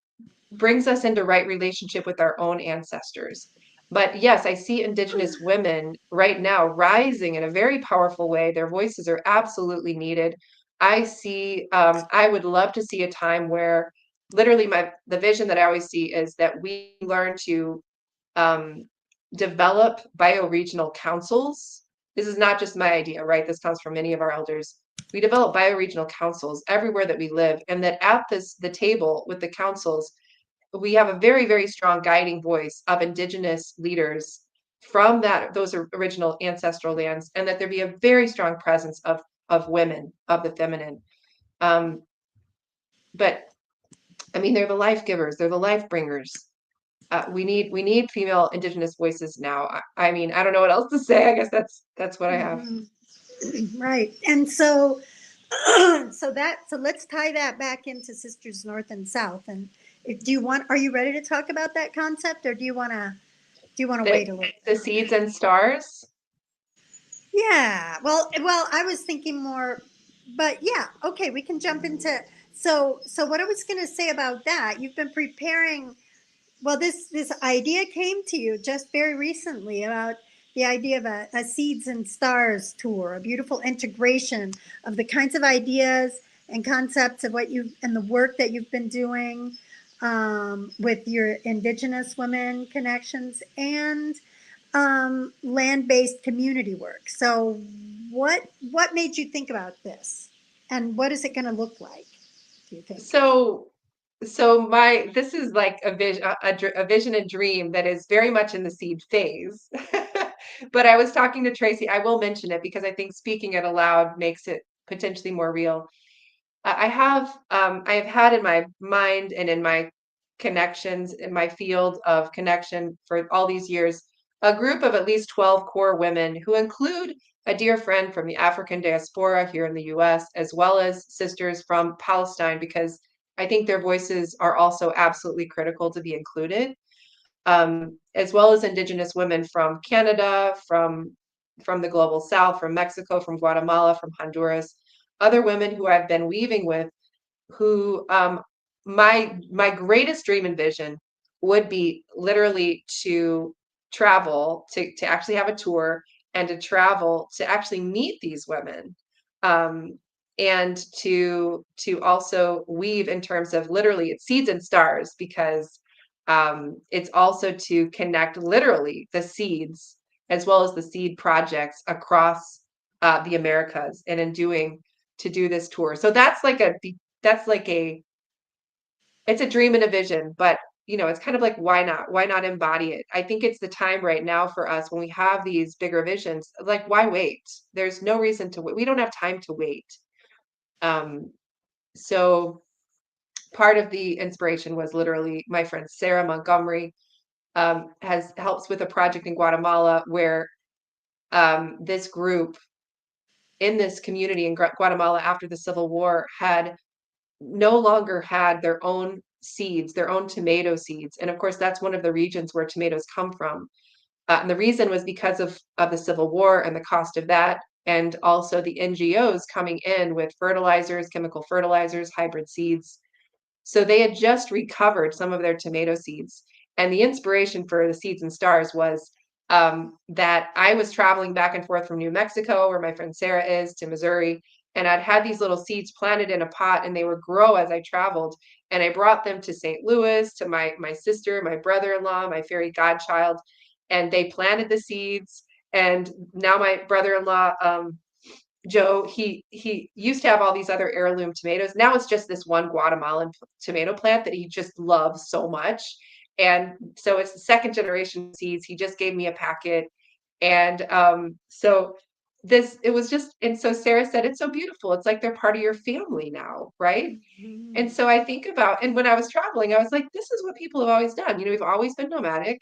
brings us into right relationship with our own ancestors. But yes, I see Indigenous women right now rising in a very powerful way. Their voices are absolutely needed. I would love to see a time where literally the vision that I always see is that we learn to develop bioregional councils. This is not just my idea, right? This comes from many of our elders. We develop bioregional councils everywhere that we live, and that at the table with the councils, we have a very, very strong guiding voice of Indigenous leaders from those original ancestral lands, and that there be a very strong presence of women, of the feminine. But I mean, they're the life givers, they're the life bringers. we need female Indigenous voices now. I mean, I don't know what else to say. I guess that's what I have. Right. And so so let's tie that back into Sisters North and South. And are you ready to talk about that concept, or do you want to The wait a little the bit? seeds and stars. Yeah. Well, I was thinking more, but yeah, okay, we can jump into. So what I was going to say about that, you've been preparing. Well, this idea came to you just very recently about the idea of a Seeds and Stars tour, a beautiful integration of the kinds of ideas and concepts of what you and the work that you've been doing with your Indigenous women connections and land-based community work. So, what made you think about this, and what is it going to look like? Do you think? So this is like a vision and dream that is very much in the seed phase. But I was talking to Tracy. I will mention it because I think speaking it aloud makes it potentially more real. I have had in my mind and in my connections in my field of connection for all these years a group of at least 12 core women who include a dear friend from the African diaspora here in the US, as well as sisters from Palestine, because I think their voices are also absolutely critical to be included, as well as Indigenous women from Canada, from the global South, from Mexico, from Guatemala, from Honduras, other women who I've been weaving with, who my greatest dream and vision would be literally to travel to actually have a tour and to travel to actually meet these women, um, and to also weave in terms of literally it's seeds and stars, because it's also to connect literally the seeds as well as the seed projects across the Americas, and in doing to do this tour. So that's like a it's a dream and a vision, but it's kind of like, why not? Why not embody it? I think it's the time right now for us when we have these bigger visions. Like, why wait? There's no reason to wait. We don't have time to wait. Um, so part of the inspiration was literally my friend Sarah Montgomery has helps with a project in Guatemala where this group in this community in Guatemala after the Civil War had no longer had their own seeds, their own tomato seeds. And of course, that's one of the regions where tomatoes come from. And the reason was because of the Civil War and the cost of that, and also the NGOs coming in with fertilizers, chemical fertilizers, hybrid seeds. So they had just recovered some of their tomato seeds. And the inspiration for the Seeds and Stars was that I was traveling back and forth from New Mexico, where my friend Sarah is, to Missouri. And I'd had these little seeds planted in a pot, and they would grow as I traveled. And I brought them to St. Louis, to my sister, my brother-in-law, my fairy godchild, and they planted the seeds. And now my brother-in-law, Joe, he used to have all these other heirloom tomatoes. Now it's just this one Guatemalan tomato plant that he just loves so much. And so it's the second generation seeds. He just gave me a packet. And so this it was just and so Sarah said, it's so beautiful. It's like they're part of your family now, right? And Mhm. so I think about, and when I was traveling, I was like, this is what people have always done. We've always been nomadic.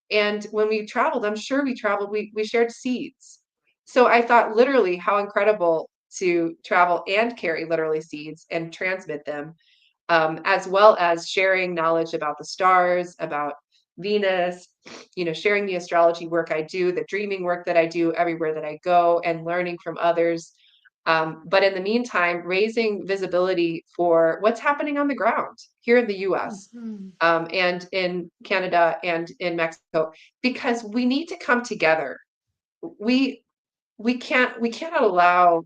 And when we traveled, I'm sure we traveled, we shared seeds. So I thought, literally, how incredible to travel and carry literally seeds and transmit them, as well as sharing knowledge about the stars, about Venus, sharing the astrology work I do, the dreaming work that I do everywhere that I go, and learning from others. But in the meantime, raising visibility for what's happening on the ground here in the US, Mhm. and in Canada and in Mexico, because we need to come together. We we cannot allow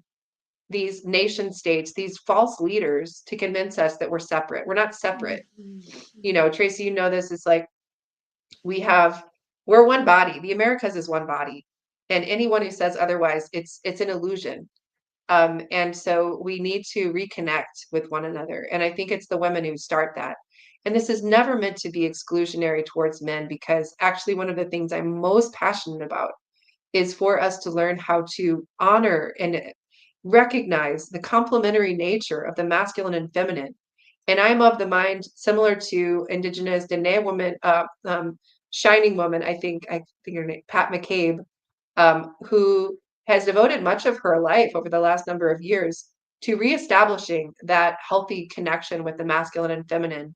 these nation states, these false leaders, to convince us that we're separate. We're not separate. Mhm. Mhm. Tracy, this. It's like we have we're one body. The Americas is one body, and anyone who says otherwise, it's an illusion. And so we need to reconnect with one another. And I think it's the women who start that. And this is never meant to be exclusionary towards men, because actually, one of the things I'm most passionate about is for us to learn how to honor and recognize the complementary nature of the masculine and feminine, And I'm of the mind, similar to Indigenous Dene woman, Shining Woman, I think her name, Pat McCabe, who has devoted much of her life over the last number of years to reestablishing that healthy connection with the masculine and feminine.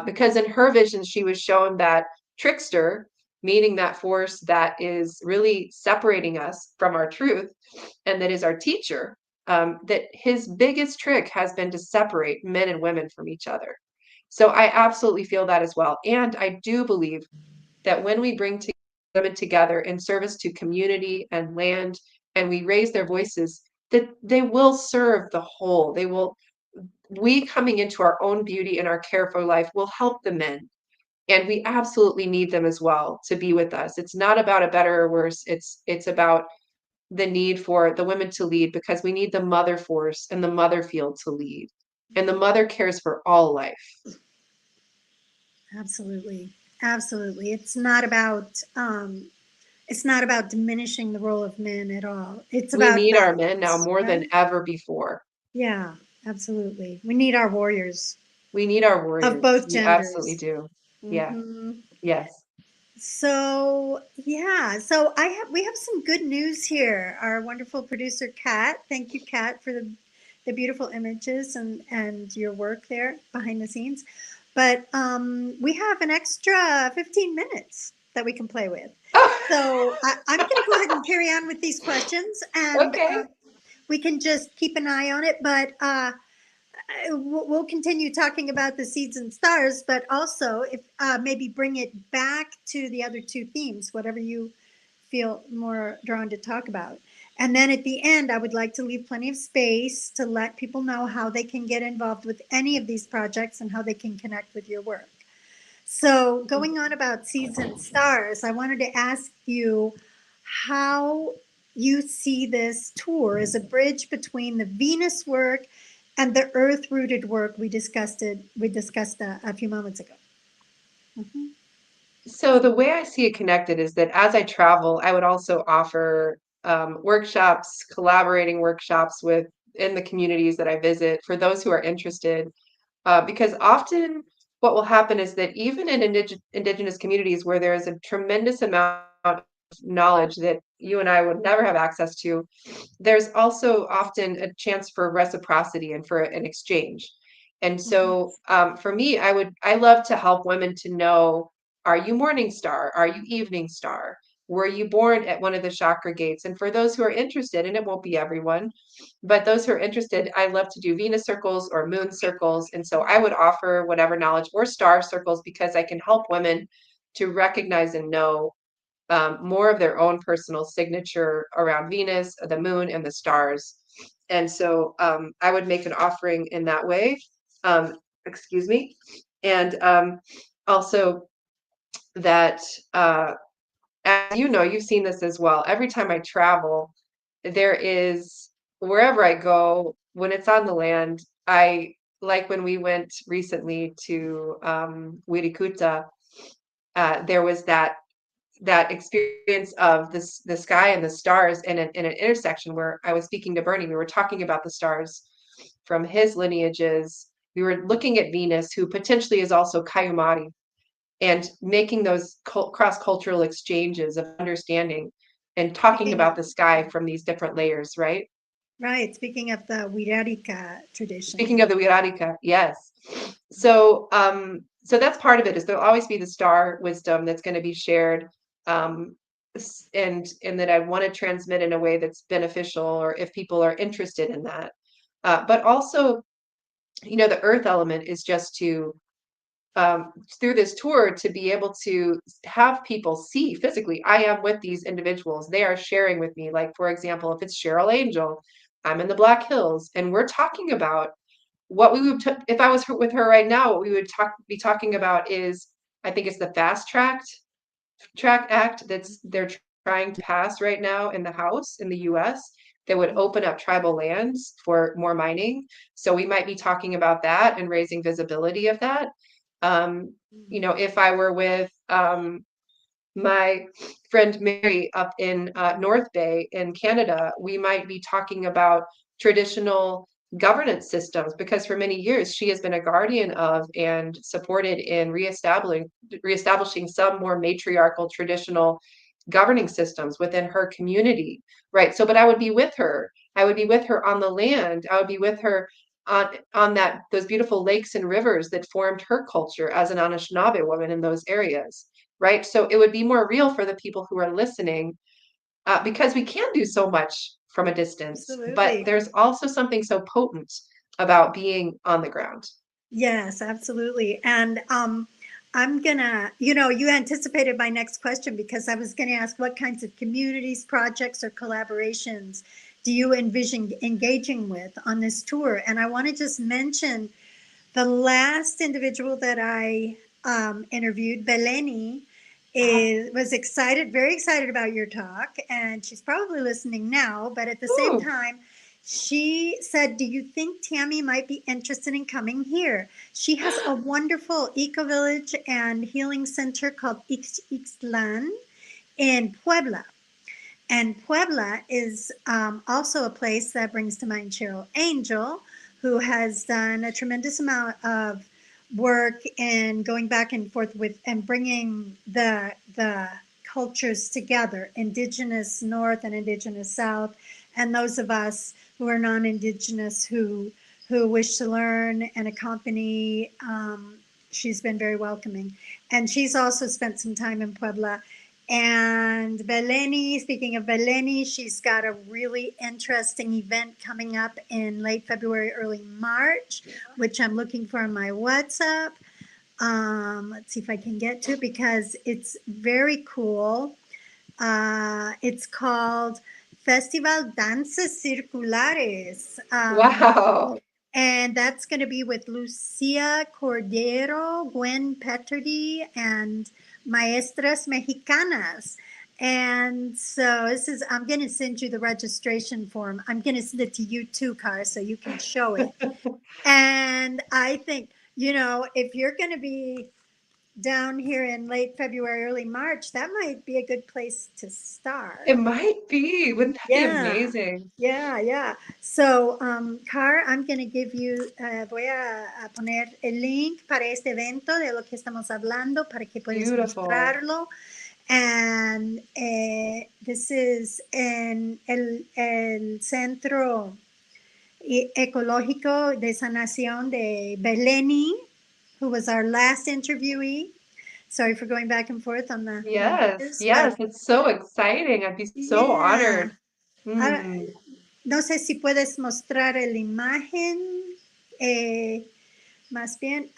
Because in her vision, she was shown that trickster, meaning that force that is really separating us from our truth and that is our teacher, that his biggest trick has been to separate men and women from each other. So I absolutely feel that as well. And I do believe that when we bring women together in service to community and land, and we raise their voices, that they will serve the whole. We coming into our own beauty and our care for life will help the men. And we absolutely need them as well to be with us. It's not about a better or worse. It's about the need for the women to lead, because we need the mother force and the mother field to lead. And the mother cares for all life. Absolutely. Absolutely. It's not about diminishing the role of men at all. It's We about need our men now balance, more than right? ever before. Yeah, absolutely. We need our warriors We need our of warriors. both We absolutely genders. do. Yeah. Hmm. Yes. So yeah, so we have some good news here. Our wonderful producer Kat, thank you Kat for the beautiful images and your work there behind the scenes. But we have an extra 15 minutes that we can play with. So I'm going to go ahead and carry on with these questions, and Okay. we can just keep an eye on it. But we'll continue talking about the seeds and stars, but also if maybe bring it back to the other two themes, whatever you feel more drawn to talk about. And then at the end, I would like to leave plenty of space to let people know how they can get involved with any of these projects and how they can connect with your work. So, going on about seeds and stars, I wanted to ask you how you see this tour as a bridge between the Venus work and the earth rooted work we discussed a few moments ago. Mhm. So the way I see it connected is that as I travel, I would also offer workshops, collaborating workshops with in the communities that I visit for those who are interested. Because often what will happen is that even in indigenous communities where there is a tremendous amount of knowledge that you and I would never have access to, there's also often a chance for reciprocity and for an exchange. And Mhm. so for me, I love to help women to know, are you morning star? Are you evening star? Were you born at one of the chakra gates? And for those who are interested, and it won't be everyone, but those who are interested, I love to do Venus circles or moon circles. And so I would offer whatever knowledge, or star circles, because I can help women to recognize and know more of their own personal signature around Venus, the moon, and the stars. And so I would make an offering in that way. Um, excuse me. And also that, as you know, you've seen this as well. Every time I travel, there is, wherever I go, when it's on the land, I like when we went recently to Wirikuta, there was that experience of the sky and the stars in an intersection where I was speaking to Bernie. We were talking about the stars from his lineages. We were looking at Venus, who potentially is also Kayumari, and making those cross-cultural exchanges of understanding and talking Speaking of, about the sky from these different layers, right? right, speaking of the Wirarika Speaking tradition. of the Wirarika, yes. So that's part of it, is there'll always be the star wisdom that's going to be shared, um, and that I want to transmit in a way that's beneficial, or if people are interested in that. But also, the earth element is just to through this tour, to be able to have people see physically, I am with these individuals. They are sharing with me. Like, for example, if it's Cheryl Angel, I'm in the Black Hills, and we're talking about what we would, if I was with her right now, what we would be talking about is, I think it's the track act they're trying to pass right now in the House in the US, that would open up tribal lands for more mining. So we might be talking about that and raising visibility of that. Um, if I were with my friend Mary up in North Bay in Canada, we might be talking about traditional governance systems, because for many years she has been a guardian of and supported in reestablishing some more matriarchal traditional governing systems within her community, right? So, but I would be with her. I would be with her on the land. I would be with her on that those beautiful lakes and rivers that formed her culture as an Anishinaabe woman in those areas, right? So it would be more real for the people who are listening, because we can do so much from a distance, but Absolutely. there's also something so potent about being on the ground. Yes, absolutely. And I'm gonna, you anticipated my next question because I was gonna ask what kinds of communities, projects, or collaborations do you envision engaging with on this tour? And I want to just mention the last individual that I interviewed, Beleni, was excited, very excited about your talk, and she's probably listening now. But at the same Ooh, time, she said, "Do you think Tami might be interested in coming here?" She has a wonderful eco village and healing center called Ixtlan in Puebla. And Puebla is also a place that brings to mind Cheryl Angel, who has done a tremendous amount of work in going back and forth with and bringing the cultures together, Indigenous North and Indigenous South, and those of us who are non-Indigenous who wish to learn and accompany. She's been very welcoming, and she's also spent some time in Puebla. And Beleni, speaking of Beleni, she's got a really interesting event coming up in late February, early March, which I'm looking for in my WhatsApp. Let's see if I can get to it because it's very cool. It's called Festival Danzas Circulares. wow. And that's going to be with Lucia Cordero, Gwen Petardy, and Maestras Mexicanas. And so I'm going to send you the registration form. I'm going to send it to you too, Car, so you can show it. And I think, if you're going to be down here in late February, early March, that might be a good place to start. It might be. Wouldn't that be Yeah, amazing? yeah. So, Car, I'm going to give you, voy a poner el link para este evento de lo que estamos hablando para que puedas Beautiful. mostrarlo. And this is en el Centro Ecológico de Sanación de Beleni, who was our last interviewee. Sorry for going back and forth on the Yes, languages, but yes, it's so exciting. I'd be so yeah. honored. I, Mm. no sé si puedes mostrar la imagen, eh, más bien.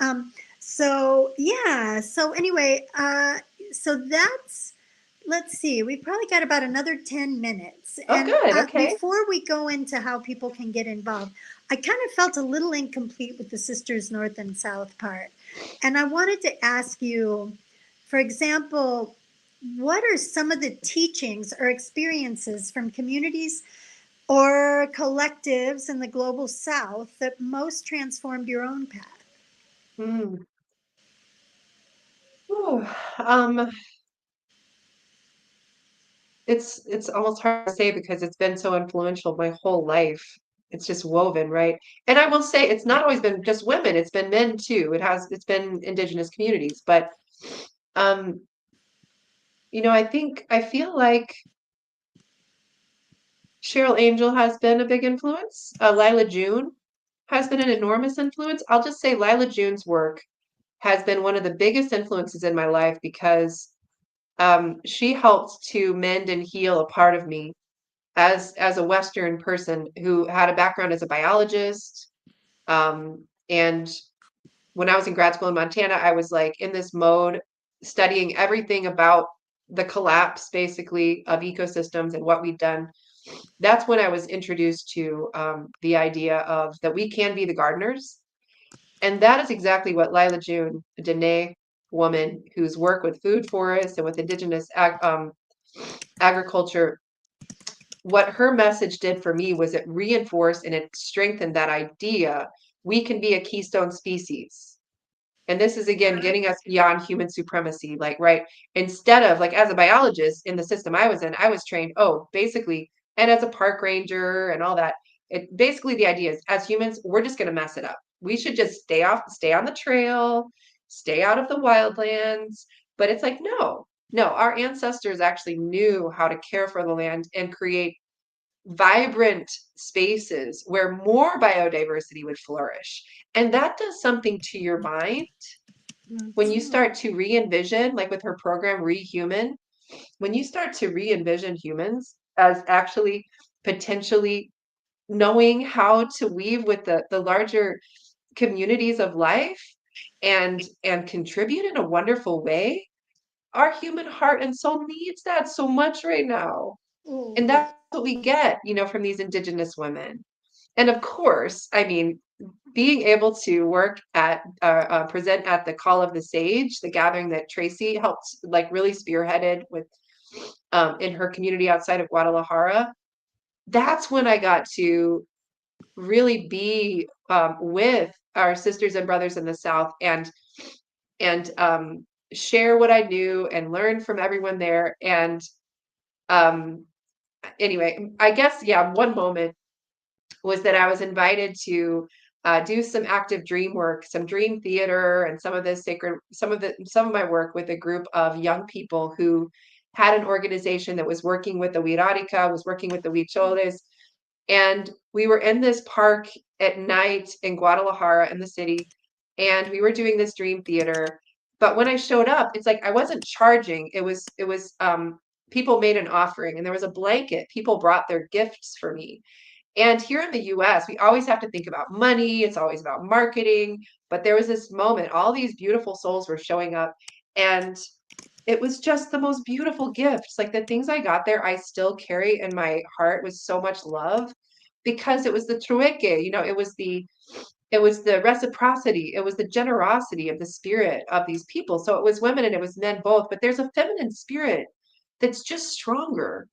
So yeah. So anyway, so that's. Let's see. We probably got about another 10 minutes. Oh, And good. Okay. before we go into how people can get involved, I kind of felt a little incomplete with the Sisters North and South part. And I wanted to ask you, for example, what are some of the teachings or experiences from communities or collectives in the global South that most transformed your own path? Mm. Ooh, um, it's almost hard to say because it's been so influential my whole life. It's just woven, right? And I will say it's not always been just women, it's been men too. It's been indigenous communities, but um, I feel like Cheryl Angel has been a big influence. Lila June has been an enormous influence. I'll just say Lila June's work has been one of the biggest influences in my life because she helped to mend and heal a part of me as a Western person who had a background as a biologist. And when I was in grad school in Montana, I was like in this mode studying everything about the collapse basically of ecosystems and what we've done. That's when I was introduced to the idea of that we can be the gardeners. And that is exactly what Lila June, a Dene woman whose work with food forests and with indigenous agriculture, what her message did for me was it reinforced and it strengthened that idea we can be a keystone species. And this is again getting us beyond human supremacy, like, right? Instead of like as a biologist in the system I was in, I was trained, oh, basically, and as a park ranger and all that, Basically the idea is, as humans, we're just going to mess it up. We should just stay on the trail, stay out of the wildlands. But it's like, no, our ancestors actually knew how to care for the land and create vibrant spaces where more biodiversity would flourish. And that does something to your mind when you start to re-envision, like with her program, Rehuman, when you start to re-envision humans as actually potentially knowing how to weave with the larger communities of life and contribute in a wonderful way, our human heart and soul needs that so much right now. Oh, And yeah. that's what we get, from these Indigenous women. And of course, I mean, being able to work at present at the Call of the Sage, the gathering that Tracy helped like really spearheaded with in her community outside of Guadalajara, that's when I got to really be with our sisters and brothers in the South and share what I knew and learn from everyone there. And um, anyway, I guess, yeah, one moment was that I was invited to do some active dream work, some dream theater, and some of my work with a group of young people who had an organization that was working with the Wirarica, was working with the Huicholes. And we were in this park at night in Guadalajara in the city, and we were doing this dream theater. But when I showed up, it's like I wasn't charging. It was people made an offering, and there was a blanket. People brought their gifts for me. And here in the US, we always have to think about money. It's always about marketing. But there was this moment, all these beautiful souls were showing up, and it was just the most beautiful gifts. Like the things I got there, I still carry in my heart with so much love because it was the trueque, it was the reciprocity, it was the generosity of the spirit of these people. So it was women and it was men both, but there's a feminine spirit that's just stronger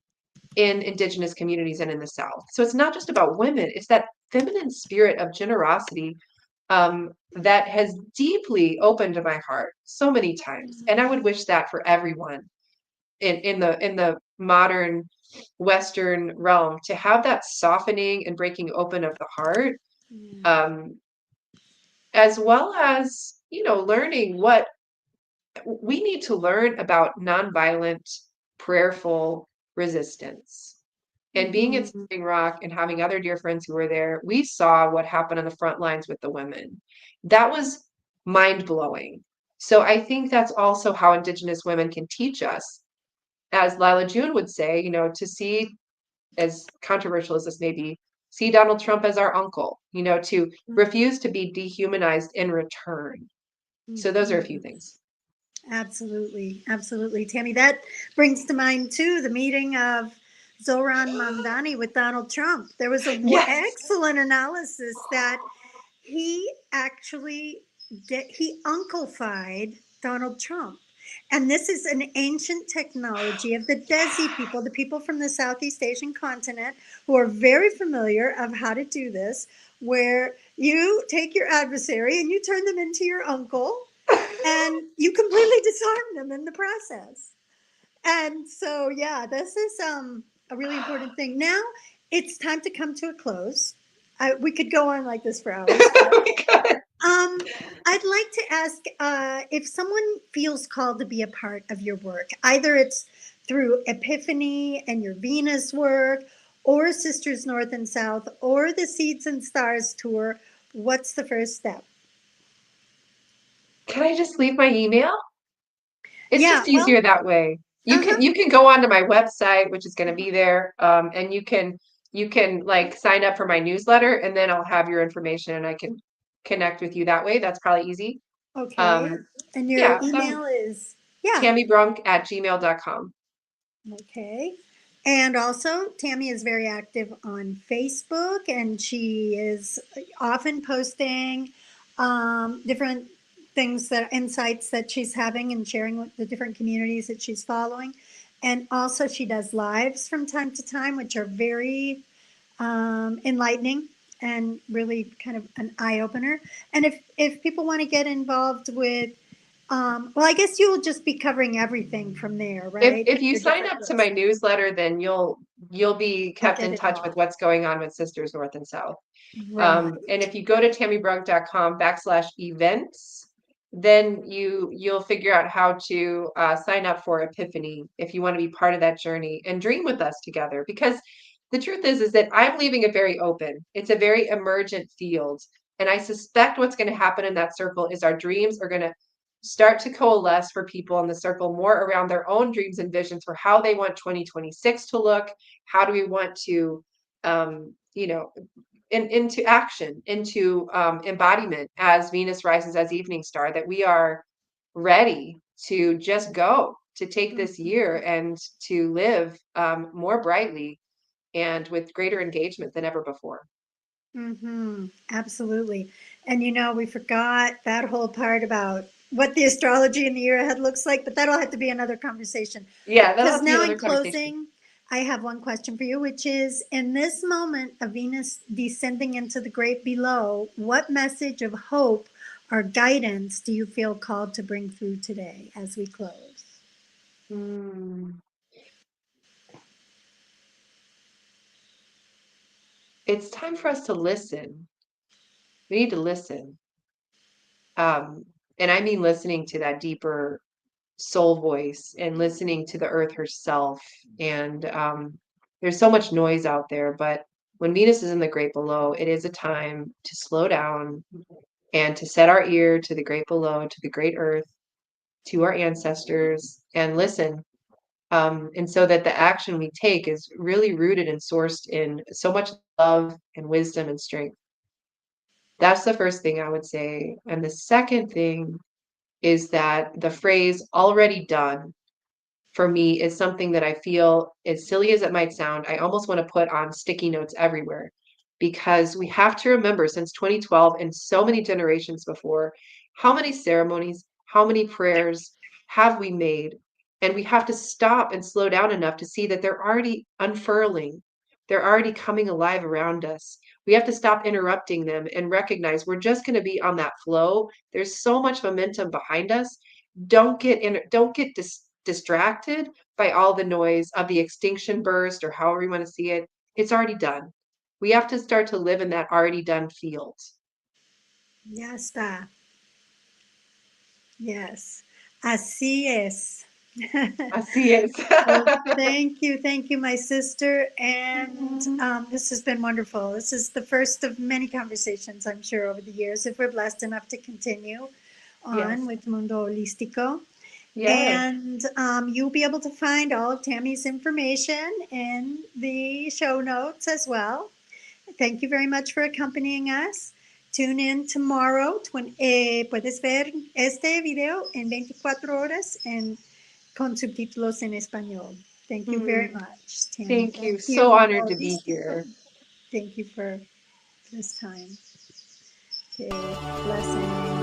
in Indigenous communities and in the South. So it's not just about women, it's that feminine spirit of generosity that has deeply opened my heart so many times. And I would wish that for everyone in the modern Western realm, to have that softening and breaking open of the heart, um, as well as, learning what we need to learn about nonviolent, prayerful resistance. And being at Mhm. Standing Rock and having other dear friends who were there, we saw what happened on the front lines with the women. That was mind blowing. So I think that's also how Indigenous women can teach us, as Lila June would say, to see, as controversial as this may be, see Donald Trump as our uncle, to refuse to be dehumanized in return. So those are a few Mhm. things. Absolutely, absolutely, Tammy. That brings to mind too the meeting of Zoran Mamdani with Donald Trump. There was a Yes. excellent analysis that he actually he unclefied Donald Trump. And this is an ancient technology of the Desi people, the people from the Southeast Asian continent, who are very familiar of how to do this, where you take your adversary and you turn them into your uncle and you completely disarm them in the process. And so, yeah, this is a really important thing. Now it's time to come to a close. We could go on like this for hours, but Oh my God. um, I'd like to ask if someone feels called to be a part of your work, either it's through Epiphany and your Venus work, or Sisters North and South, or the Seeds and Stars tour. What's the first step? Can I just leave my email? It's Yeah, just well, easier that way. You uh-huh. can you can go onto my website, which is going to be there, and you can like sign up for my newsletter, and then I'll have your information, and I can connect with you that way. That's probably easy. Okay. Um, And your yeah, email is, yeah, TammyBrunk@gmail.com. okay. And also, Tammy is very active on Facebook and she is often posting different things, that insights that she's having and sharing with the different communities that she's following. And also, she does lives from time to time, which are very enlightening and really kind of an eye opener. And if people want to get involved with, well, I guess you'll just be covering everything from there, If right? if you Your sign different up to my groups. newsletter, then you'll be kept get in it touch all. with what's going on with Sisters North and South. Right. And if you go to TamiBrunk.com/events, then you'll figure out how to sign up for Epiphany if you want to be part of that journey and dream with us together. Because the truth is that I'm leaving it very open. It's a very emergent field. And I suspect what's going to happen in that circle is our dreams are going to start to coalesce for people in the circle more around their own dreams and visions for how they want 2026 to look. How do we want to, you know, into action, into embodiment as Venus rises as evening star, that we are ready to just go, to take this year and to live more brightly and with greater engagement than ever before. Absolutely. And we forgot that whole part about what the astrology in the year ahead looks like, but that'll have to be another conversation. Yeah, that'll Because have to be now, in another conversation. closing, I have one question for you, which is, in this moment of Venus descending into the great below, what message of hope or guidance do you feel called to bring through today as we close? It's time for us to listen. We need to listen. And I mean listening to that deeper soul voice and listening to the earth herself. And there's so much noise out there, but when Venus is in the great below, it is a time to slow down and to set our ear to the great below, to the great earth, to our ancestors, and listen. And so that the action we take is really rooted and sourced in so much love and wisdom and strength. That's the first thing I would say. And the second thing is that the phrase already done for me is something that I feel, as silly as it might sound, I almost want to put on sticky notes everywhere, because we have to remember, since 2012 and so many generations before, how many ceremonies, how many prayers have we made? And we have to stop and slow down enough to see that they're already unfurling. They're already coming alive around us. We have to stop interrupting them and recognize we're just going to be on that flow. There's so much momentum behind us. Don't get distracted by all the noise of the extinction burst or however you want to see it. It's already done. We have to start to live in that already done field. Ya está. Yes. Así es. Así es. Well, thank you, my sister. And this has been wonderful. This is the first of many conversations, I'm sure, over the years, if we're blessed enough to continue on Yes. with Mundo Holístico. Yes. And you'll be able to find all of Tammy's information in the show notes as well. Thank you very much for accompanying us. Tune in tomorrow. Puedes ver este video en 24 horas con subtítulos en español. Thank you very much, Tammy. Thank you. Thank you, So Mundo honored to be Holístico. here. Thank you for this time. Okay, blessing.